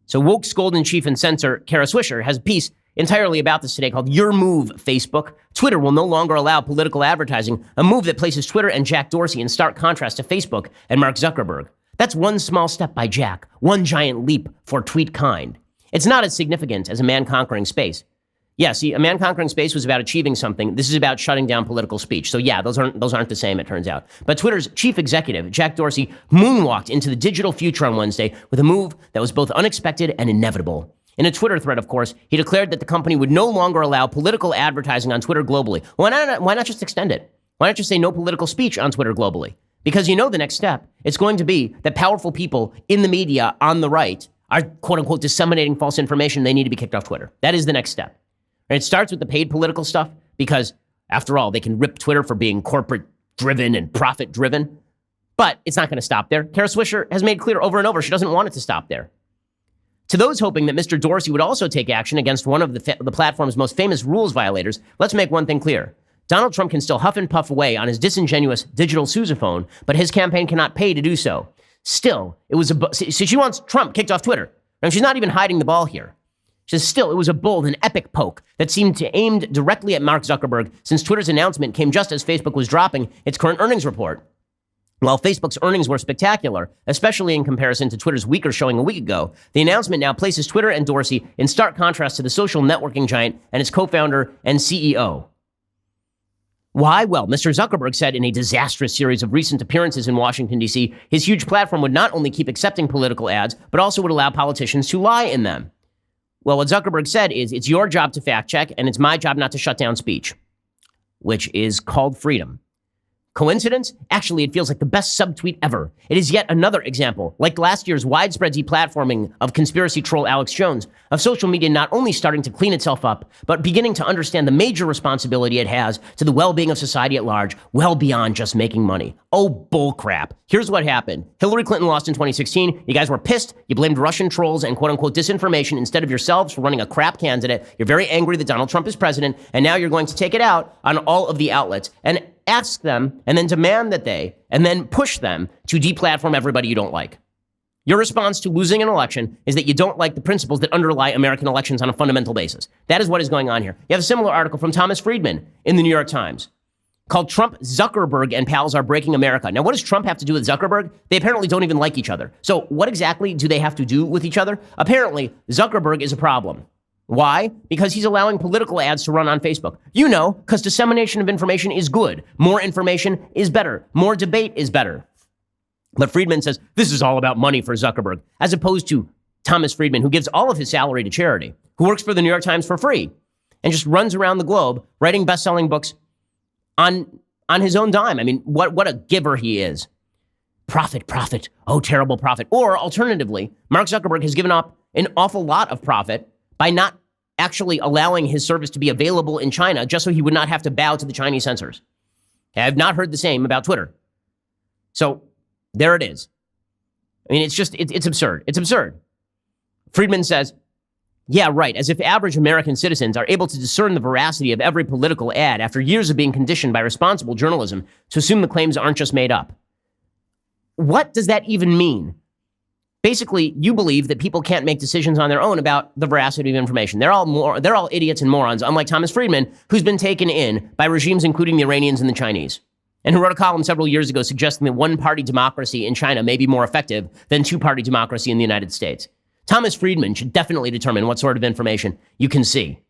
So Woke's golden chief and censor, Kara Swisher, has a piece entirely about this today called Your Move, Facebook. Twitter will no longer allow political advertising, a move that places Twitter and Jack Dorsey in stark contrast to Facebook and Mark Zuckerberg. That's one small step by Jack, one giant leap for tweet kind. It's not as significant as a man conquering space. Yeah, see, a man conquering space was about achieving something. This is about shutting down political speech. So yeah, those aren't the same, it turns out. But Twitter's chief executive, Jack Dorsey, moonwalked into the digital future on Wednesday with a move that was both unexpected and inevitable. In a Twitter thread, of course, he declared that the company would no longer allow political advertising on Twitter globally. Why not just extend it? Why not just say no political speech on Twitter globally? Because you know the next step, it's going to be that powerful people in the media on the right are, quote unquote, disseminating false information. They need to be kicked off Twitter. That is the next step. And it starts with the paid political stuff because, after all, they can rip Twitter for being corporate-driven and profit-driven. But it's not going to stop there. Kara Swisher has made clear over and over she doesn't want it to stop there. To those hoping that Mr. Dorsey would also take action against one of the platform's most famous rules violators, let's make one thing clear. Donald Trump can still huff and puff away on his disingenuous digital sousaphone, but his campaign cannot pay to do so. Still, it was so she wants Trump kicked off Twitter. And she's not even hiding the ball here. She says, still, it was a bold and epic poke that seemed to aimed directly at Mark Zuckerberg, since Twitter's announcement came just as Facebook was dropping its current earnings report. While Facebook's earnings were spectacular, especially in comparison to Twitter's weaker showing a week ago, the announcement now places Twitter and Dorsey in stark contrast to the social networking giant and its co-founder and CEO. Why? Well, Mr. Zuckerberg said in a disastrous series of recent appearances in Washington, D.C., his huge platform would not only keep accepting political ads, but also would allow politicians to lie in them. Well, what Zuckerberg said is, it's your job to fact check, and it's my job not to shut down speech, which is called freedom. Coincidence? Actually, it feels like the best subtweet ever. It is yet another example, like last year's widespread deplatforming of conspiracy troll Alex Jones, of social media not only starting to clean itself up, but beginning to understand the major responsibility it has to the well-being of society at large, well beyond just making money. Oh, bullcrap. Here's what happened. Hillary Clinton lost in 2016. You guys were pissed. You blamed Russian trolls and quote-unquote disinformation instead of yourselves for running a crap candidate. You're very angry that Donald Trump is president, and now you're going to take it out on all of the outlets and ask them and then demand that and then push them to deplatform everybody you don't like. Your response to losing an election is that you don't like the principles that underlie American elections on a fundamental basis. That is what is going on here. You have a similar article from Thomas Friedman in the New York Times called Trump, Zuckerberg, and Pals Are Breaking America. Now, what does Trump have to do with Zuckerberg? They apparently don't even like each other. So what exactly do they have to do with each other? Apparently, Zuckerberg is a problem. Why? Because he's allowing political ads to run on Facebook. You know, because dissemination of information is good. More information is better. More debate is better. But Friedman says this is all about money for Zuckerberg, as opposed to Thomas Friedman, who gives all of his salary to charity, who works for the New York Times for free, and just runs around the globe writing best-selling books on his own dime. I mean, what a giver he is. Profit. Oh, terrible profit. Or alternatively, Mark Zuckerberg has given up an awful lot of profit by not actually allowing his service to be available in China just so he would not have to bow to the Chinese censors. I have not heard the same about Twitter. So there it is. I mean, it's absurd. It's absurd. Friedman says, yeah, right, as if average American citizens are able to discern the veracity of every political ad after years of being conditioned by responsible journalism to assume the claims aren't just made up. What does that even mean? Basically, you believe that people can't make decisions on their own about the veracity of information. They're all idiots and morons, unlike Thomas Friedman, who's been taken in by regimes including the Iranians and the Chinese, and who wrote a column several years ago suggesting that one-party democracy in China may be more effective than two-party democracy in the United States. Thomas Friedman should definitely determine what sort of information you can see.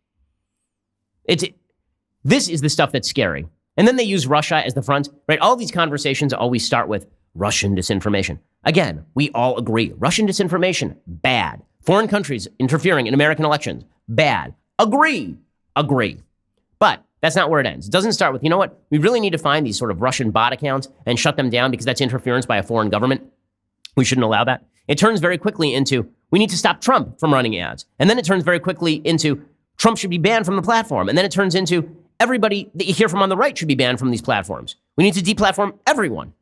This is the stuff that's scary. And then they use Russia as the front, right? All these conversations always start with Russian disinformation. Again, we all agree. Russian disinformation, bad. Foreign countries interfering in American elections, bad. Agree. But that's not where it ends. It doesn't start with, you know what? We really need to find these sort of Russian bot accounts and shut them down because that's interference by a foreign government. We shouldn't allow that. It turns very quickly into, we need to stop Trump from running ads. And then it turns very quickly into, Trump should be banned from the platform. And then it turns into, everybody that you hear from on the right should be banned from these platforms. We need to deplatform everyone.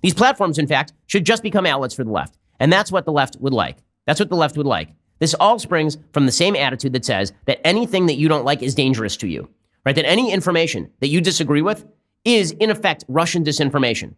These platforms, in fact, should just become outlets for the left. And that's what the left would like. This all springs from the same attitude that says that anything that you don't like is dangerous to you, right? That any information that you disagree with is, in effect, Russian disinformation.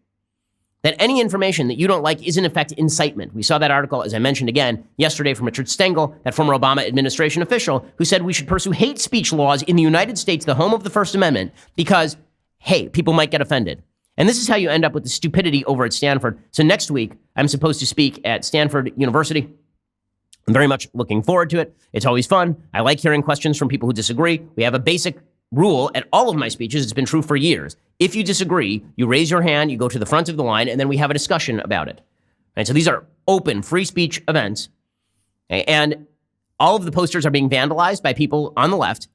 That any information that you don't like is, in effect, incitement. We saw that article, as I mentioned again, yesterday from Richard Stengel, that former Obama administration official, who said we should pursue hate speech laws in the United States, the home of the First Amendment, because, hey, people might get offended. And this is how you end up with the stupidity over at Stanford. So next week, I'm supposed to speak at Stanford University. I'm very much looking forward to it. It's always fun. I like hearing questions from people who disagree. We have a basic rule at all of my speeches. It's been true for years. If you disagree, you raise your hand, you go to the front of the line, and then we have a discussion about it. Right? So these are open, free speech events. Okay? And all of the posters are being vandalized by people on the left.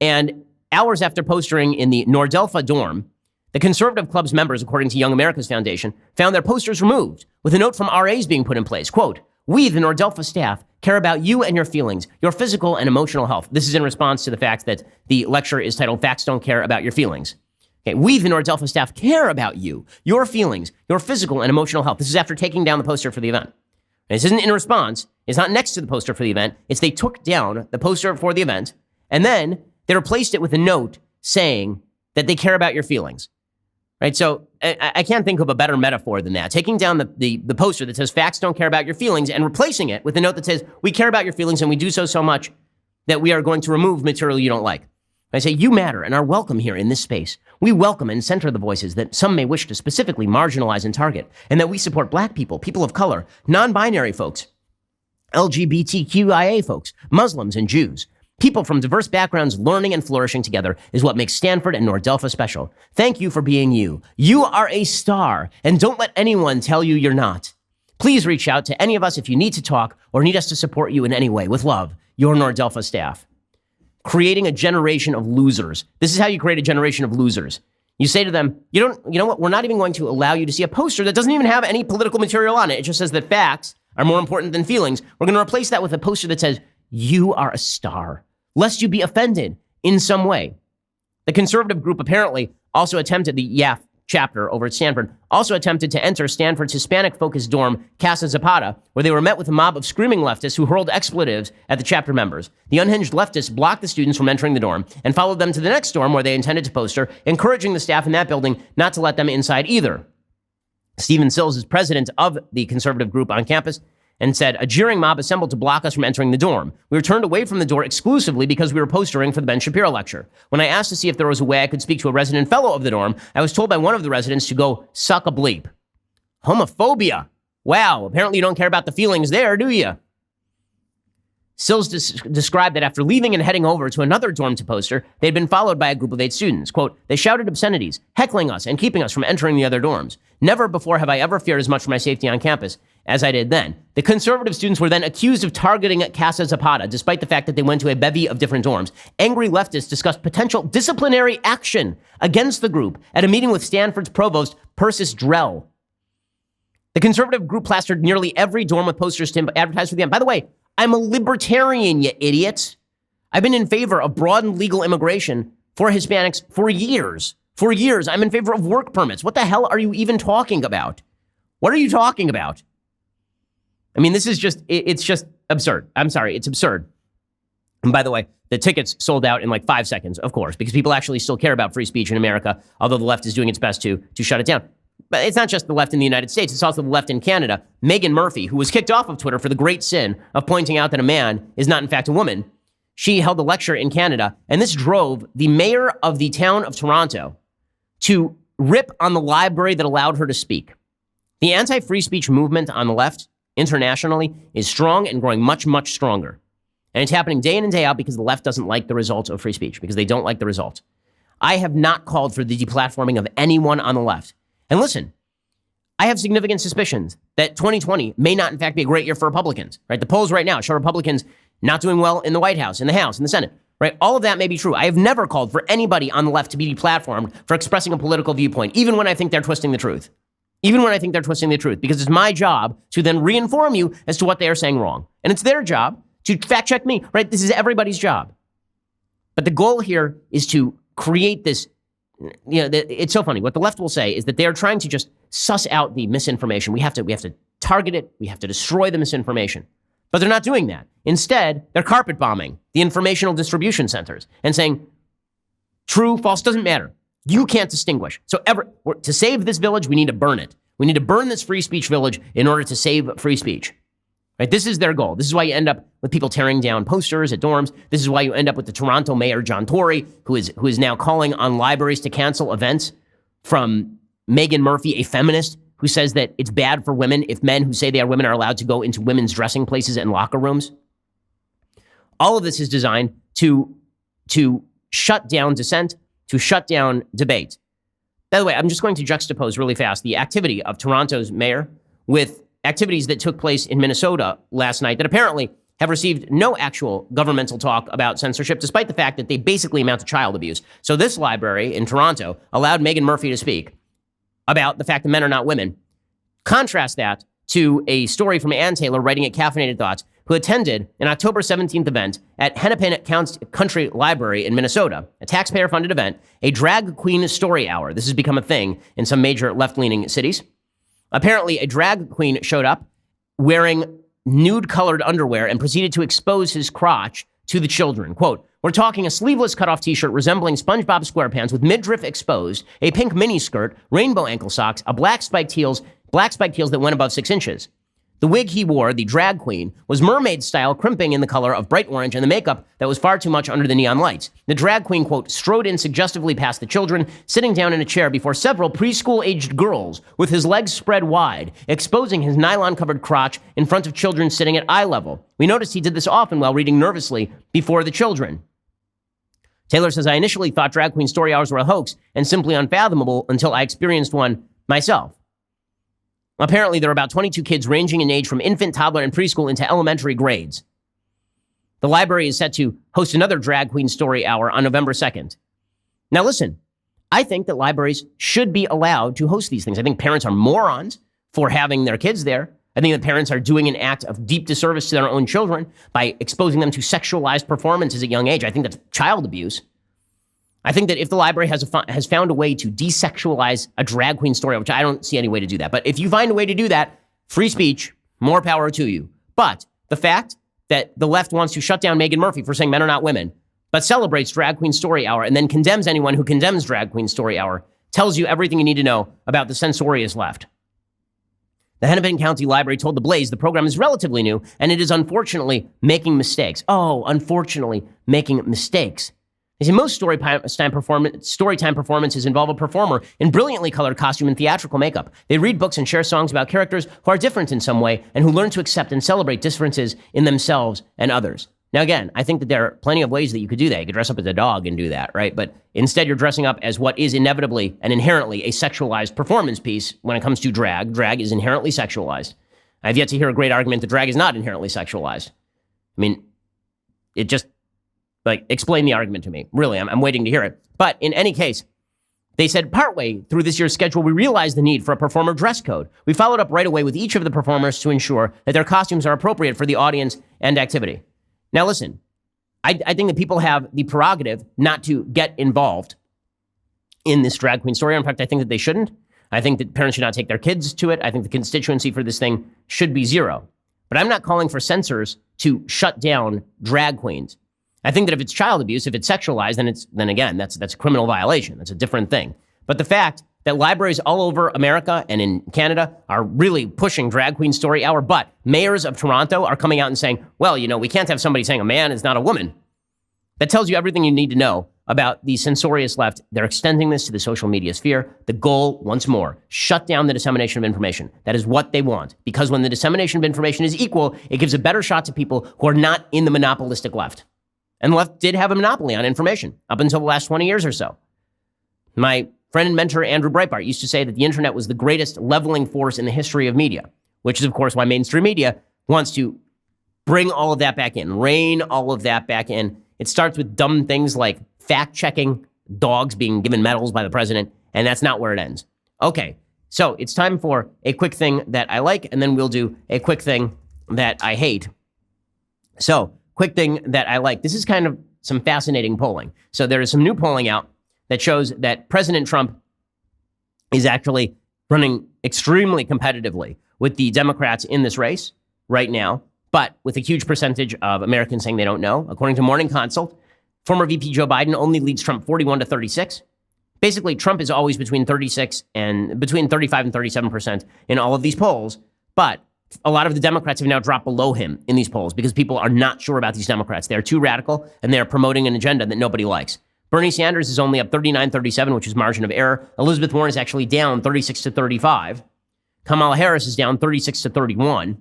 And hours after postering in the Nordelpha dorm, the conservative club's members, according to Young America's Foundation, found their posters removed, with a note from RAs being put in place. Quote, we, the Nordelpha staff, care about you and your feelings, your physical and emotional health. This is in response to the fact that the lecture is titled Facts Don't Care About Your Feelings. Okay, we, the Nordelpha staff, care about you, your feelings, your physical and emotional health. This is after taking down the poster for the event. And this isn't in response. It's not next to the poster for the event. It's they took down the poster for the event, and then they replaced it with a note saying that they care about your feelings. Right, so I can't think of a better metaphor than that. Taking down the poster that says facts don't care about your feelings and replacing it with a note that says we care about your feelings and we do so much that we are going to remove material you don't like. I say you matter and are welcome here in this space. We welcome and center the voices that some may wish to specifically marginalize and target, and that we support Black people, people of color, non-binary folks, LGBTQIA folks, Muslims and Jews. People from diverse backgrounds learning and flourishing together is what makes Stanford and Nordelpha special. Thank you for being you. You are a star, and don't let anyone tell you you're not. Please reach out to any of us if you need to talk or need us to support you in any way. With love, your Nordelpha staff. Creating a generation of losers. This is how you create a generation of losers. You say to them, you know what? We're not even going to allow you to see a poster that doesn't even have any political material on it. It just says that facts are more important than feelings. We're going to replace that with a poster that says, you are a star, lest you be offended in some way. The conservative group apparently also attempted, the YAF chapter over at Stanford, also attempted to enter Stanford's Hispanic-focused dorm, Casa Zapata, where they were met with a mob of screaming leftists who hurled expletives at the chapter members. The unhinged leftists blocked the students from entering the dorm and followed them to the next dorm where they intended to poster, encouraging the staff in that building not to let them inside either. Stephen Sills is president of the conservative group on campus and said, a jeering mob assembled to block us from entering the dorm. We were turned away from the door exclusively because we were postering for the Ben Shapiro lecture. When I asked to see if there was a way I could speak to a resident fellow of the dorm, I was told by one of the residents to go suck a bleep. Homophobia. Wow, apparently you don't care about the feelings there, do you? Sills described that after leaving and heading over to another dorm to poster, they had been followed by a group of 8 students. Quote, they shouted obscenities, heckling us and keeping us from entering the other dorms. Never before have I ever feared as much for my safety on campus as I did then. The conservative students were then accused of targeting Casa Zapata, despite the fact that they went to a bevy of different dorms. Angry leftists discussed potential disciplinary action against the group at a meeting with Stanford's provost, Persis Drell. The conservative group plastered nearly every dorm with posters to advertise for them. By the way, I'm a libertarian, you idiots. I've been in favor of broadened legal immigration for Hispanics for years. For years, I'm in favor of work permits. What the hell are you even talking about? What are you talking about? I mean, this is just, it's just absurd. I'm sorry, it's absurd. And by the way, the tickets sold out in like 5 seconds, of course, because people actually still care about free speech in America, although the left is doing its best to shut it down. But it's not just the left in the United States, it's also the left in Canada. Megan Murphy, who was kicked off of Twitter for the great sin of pointing out that a man is not in fact a woman, she held a lecture in Canada, and this drove the mayor of the town of Toronto to rip on the library that allowed her to speak. The anti-free speech movement on the left internationally is strong and growing much, much stronger. And it's happening day in and day out because the left doesn't like the results of free speech, because they don't like the results. I have not called for the deplatforming of anyone on the left. And listen, I have significant suspicions that 2020 may not in fact be a great year for Republicans, right? The polls right now show Republicans not doing well in the White House, in the House, in the Senate, right? All of that may be true. I have never called for anybody on the left to be deplatformed for expressing a political viewpoint, even when I think they're twisting the truth. Even when I think they're twisting the truth, because it's my job to then reinform you as to what they are saying wrong. And it's their job to fact check me, right? This is everybody's job. But the goal here is to create this, it's so funny. What the left will say is that they are trying to just suss out the misinformation. We have to target it. We have to destroy the misinformation. But they're not doing that. Instead, they're carpet bombing the informational distribution centers and saying, true, false, doesn't matter. You can't distinguish. So to save this village, we need to burn it. We need to burn this free speech village in order to save free speech. Right? This is their goal. This is why you end up with people tearing down posters at dorms. This is why you end up with the Toronto mayor, John Tory, who is now calling on libraries to cancel events, from Megan Murphy, a feminist, who says that it's bad for women if men who say they are women are allowed to go into women's dressing places and locker rooms. All of this is designed to shut down dissent, to shut down debate. By the way, I'm just going to juxtapose really fast the activity of Toronto's mayor with activities that took place in Minnesota last night that apparently have received no actual governmental talk about censorship, despite the fact that they basically amount to child abuse. So this library in Toronto allowed Megan Murphy to speak about the fact that men are not women. Contrast that to a story from Ann Taylor writing at Caffeinated Thoughts, who attended an October 17th event at Hennepin Country Library in Minnesota, a taxpayer-funded event, a drag queen story hour. This has become a thing in some major left-leaning cities. Apparently, a drag queen showed up wearing nude-colored underwear and proceeded to expose his crotch to the children. Quote, we're talking a sleeveless cutoff t-shirt resembling SpongeBob SquarePants with midriff exposed, a pink miniskirt, rainbow ankle socks, a black spiked heels that went above 6 inches. The wig he wore, the drag queen, was mermaid style, crimping in the color of bright orange, and the makeup that was far too much under the neon lights. The drag queen, quote, strode in suggestively past the children, sitting down in a chair before several preschool-aged girls with his legs spread wide, exposing his nylon-covered crotch in front of children sitting at eye level. We noticed he did this often while reading nervously before the children. Taylor says, I initially thought drag queen story hours were a hoax and simply unfathomable until I experienced one myself. Apparently, there are about 22 kids ranging in age from infant, toddler, and preschool into elementary grades. The library is set to host another drag queen story hour on November 2nd. Now listen, I think that libraries should be allowed to host these things. I think parents are morons for having their kids there. I think that parents are doing an act of deep disservice to their own children by exposing them to sexualized performances at a young age. I think that's child abuse. I think that if the library has found a way to desexualize a drag queen story, which I don't see any way to do that, but if you find a way to do that, free speech, more power to you. But the fact that the left wants to shut down Meghan Murphy for saying men are not women, but celebrates Drag Queen Story Hour and then condemns anyone who condemns Drag Queen Story Hour, tells you everything you need to know about the censorious left. The Hennepin County Library told The Blaze the program is relatively new and it is unfortunately making mistakes. Oh, unfortunately making mistakes. They say most storytime performances involve a performer in brilliantly colored costume and theatrical makeup. They read books and share songs about characters who are different in some way and who learn to accept and celebrate differences in themselves and others. Now, again, I think that there are plenty of ways that you could do that. You could dress up as a dog and do that, right? But instead, you're dressing up as what is inevitably and inherently a sexualized performance piece when it comes to drag. Drag is inherently sexualized. I've yet to hear a great argument that drag is not inherently sexualized. I mean, it just, explain the argument to me. Really, I'm waiting to hear it. But in any case, they said partway through this year's schedule, we realized the need for a performer dress code. We followed up right away with each of the performers to ensure that their costumes are appropriate for the audience and activity. Now, listen, I think that people have the prerogative not to get involved in this drag queen story. In fact, I think that they shouldn't. I think that parents should not take their kids to it. I think the constituency for this thing should be zero. But I'm not calling for censors to shut down drag queens. I think that if it's child abuse, if it's sexualized, then again, that's a criminal violation. That's a different thing. But the fact that libraries all over America and in Canada are really pushing Drag Queen Story Hour, but mayors of Toronto are coming out and saying, well, we can't have somebody saying a man is not a woman. That tells you everything you need to know about the censorious left. They're extending this to the social media sphere. The goal, once more, shut down the dissemination of information. That is what they want. Because when the dissemination of information is equal, it gives a better shot to people who are not in the monopolistic left. And the left did have a monopoly on information up until the last 20 years or so. My friend and mentor, Andrew Breitbart, used to say that the internet was the greatest leveling force in the history of media, which is, of course, why mainstream media wants to bring all of that back in, rein all of that back in. It starts with dumb things like fact-checking dogs being given medals by the president, and that's not where it ends. Okay, so it's time for a quick thing that I like, and then we'll do a quick thing that I hate. So, quick thing that I like. This is kind of some fascinating polling. So there is some new polling out that shows that President Trump is actually running extremely competitively with the Democrats in this race right now, but with a huge percentage of Americans saying they don't know. According to Morning Consult, former VP Joe Biden only leads Trump 41 to 36. Basically, Trump is always between 35 and 37% in all of these polls, but a lot of the Democrats have now dropped below him in these polls because people are not sure about these Democrats. They're too radical, and they're promoting an agenda that nobody likes. Bernie Sanders is only up 39-37, which is margin of error. Elizabeth Warren is actually down 36 to 35. Kamala Harris is down 36 to 31.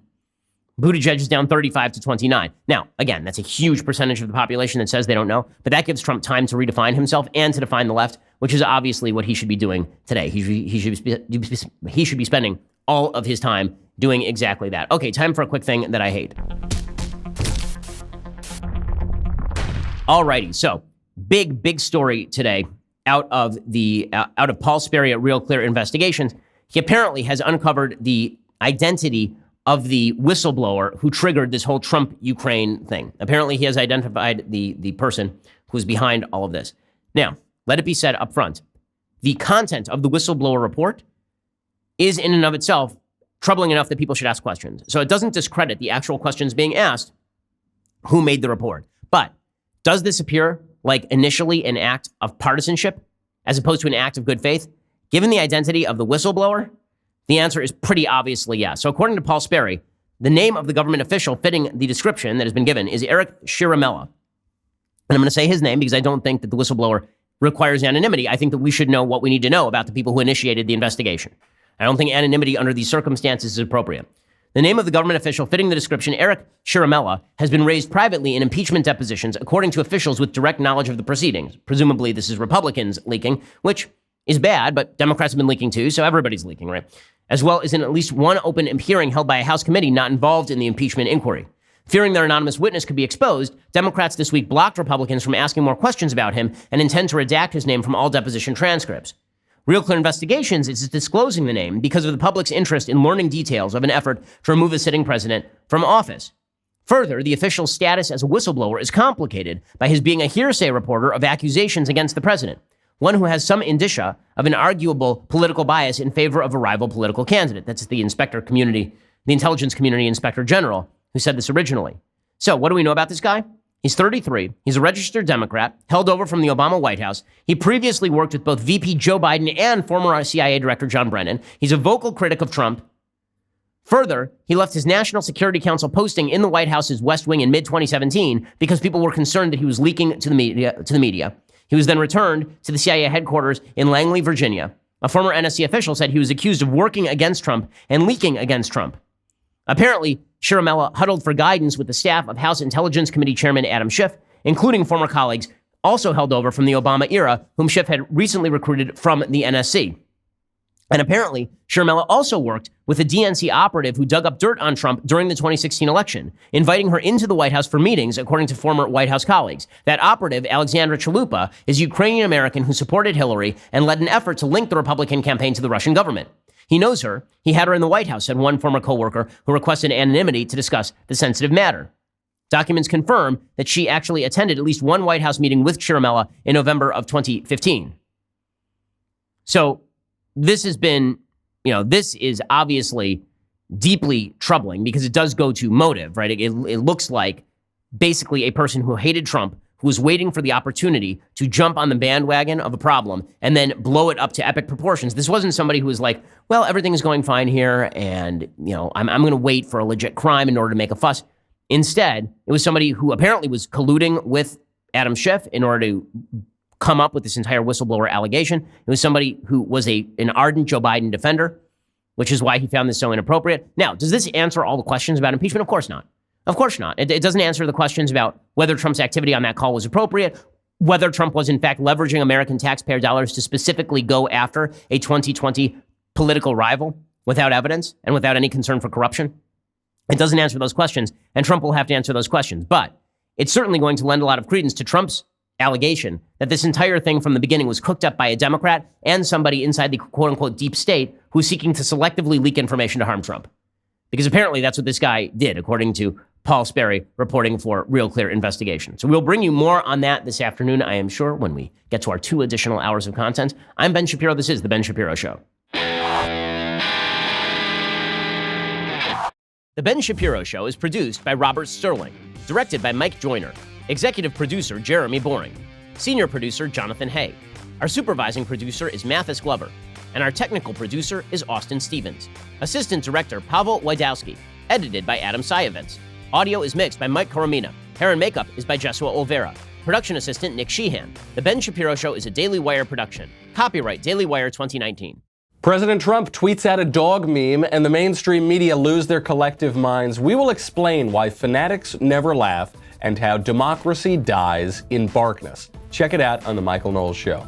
Buttigieg is down 35 to 29. Now, again, that's a huge percentage of the population that says they don't know, but that gives Trump time to redefine himself and to define the left, which is obviously what he should be doing today. He should be spending all of his time doing exactly that. Okay, time for a quick thing that I hate. Alrighty, so big story today out of Paul Sperry at Real Clear Investigations. He apparently has uncovered the identity of the whistleblower who triggered this whole Trump-Ukraine thing. Apparently, he has identified the person who's behind all of this. Now, let it be said up front, the content of the whistleblower report is in and of itself troubling enough that people should ask questions. So it doesn't discredit the actual questions being asked, who made the report. But does this appear like initially an act of partisanship as opposed to an act of good faith? Given the identity of the whistleblower, the answer is pretty obviously yes. So according to Paul Sperry, the name of the government official fitting the description that has been given is Eric Shiramella. And I'm going to say his name because I don't think that the whistleblower requires anonymity. I think that we should know what we need to know about the people who initiated the investigation. I don't think anonymity under these circumstances is appropriate. The name of the government official fitting the description, Eric Shiramella, has been raised privately in impeachment depositions, according to officials with direct knowledge of the proceedings. Presumably, this is Republicans leaking, which is bad, but Democrats have been leaking too, so everybody's leaking, right? As well as in at least one open hearing held by a House committee not involved in the impeachment inquiry. Fearing their anonymous witness could be exposed, Democrats this week blocked Republicans from asking more questions about him and intend to redact his name from all deposition transcripts. Real Clear Investigations is disclosing the name because of the public's interest in learning details of an effort to remove a sitting president from office. Further, the official status as a whistleblower is complicated by his being a hearsay reporter of accusations against the president, one who has some indicia of an arguable political bias in favor of a rival political candidate. That's the intelligence community inspector general who said this originally. So what do we know about this guy? He's 33. He's a registered Democrat, held over from the Obama White House. He previously worked with both VP Joe Biden and former CIA Director John Brennan. He's a vocal critic of Trump. Further, he left his National Security Council posting in the White House's West Wing in mid-2017 because people were concerned that he was leaking to the media. He was then returned to the CIA headquarters in Langley, Virginia. A former NSC official said he was accused of working against Trump and leaking against Trump. Apparently, Ciaramella huddled for guidance with the staff of House Intelligence Committee Chairman Adam Schiff, including former colleagues also held over from the Obama era, whom Schiff had recently recruited from the NSC. And apparently, Ciaramella also worked with a DNC operative who dug up dirt on Trump during the 2016 election, inviting her into the White House for meetings, according to former White House colleagues. That operative, Alexandra Chalupa, is a Ukrainian-American who supported Hillary and led an effort to link the Republican campaign to the Russian government. He knows her. He had her in the White House, said one former coworker who requested anonymity to discuss the sensitive matter. Documents confirm that she actually attended at least one White House meeting with Ciaramella in November of 2015. So this has been, this is obviously deeply troubling because it does go to motive, right? It looks like basically a person who hated Trump, who was waiting for the opportunity to jump on the bandwagon of a problem and then blow it up to epic proportions. This wasn't somebody who was like, well, everything is going fine here, and I'm going to wait for a legit crime in order to make a fuss. Instead, it was somebody who apparently was colluding with Adam Schiff in order to come up with this entire whistleblower allegation. It was somebody who was an ardent Joe Biden defender, which is why he found this so inappropriate. Now, does this answer all the questions about impeachment? Of course not. Of course not. It doesn't answer the questions about whether Trump's activity on that call was appropriate, whether Trump was in fact leveraging American taxpayer dollars to specifically go after a 2020 political rival without evidence and without any concern for corruption. It doesn't answer those questions, and Trump will have to answer those questions. But it's certainly going to lend a lot of credence to Trump's allegation that this entire thing from the beginning was cooked up by a Democrat and somebody inside the quote-unquote deep state who's seeking to selectively leak information to harm Trump. Because apparently that's what this guy did, according to Paul Sperry, reporting for Real Clear Investigation. So we'll bring you more on that this afternoon, I am sure, when we get to our 2 additional hours of content. I'm Ben Shapiro. This is The Ben Shapiro Show. The Ben Shapiro Show is produced by Robert Sterling, directed by Mike Joyner, executive producer Jeremy Boring, senior producer Jonathan Hay. Our supervising producer is Mathis Glover, and our technical producer is Austin Stevens. Assistant director Pavel Wydowski, edited by Adam Sayevitz. Audio is mixed by Mike Coromina. Hair and makeup is by Jesua Olvera. Production assistant Nick Sheehan. The Ben Shapiro Show is a Daily Wire production. Copyright Daily Wire 2019. President Trump tweets out a dog meme and the mainstream media lose their collective minds. We will explain why fanatics never laugh and how democracy dies in barkness. Check it out on The Michael Knowles Show.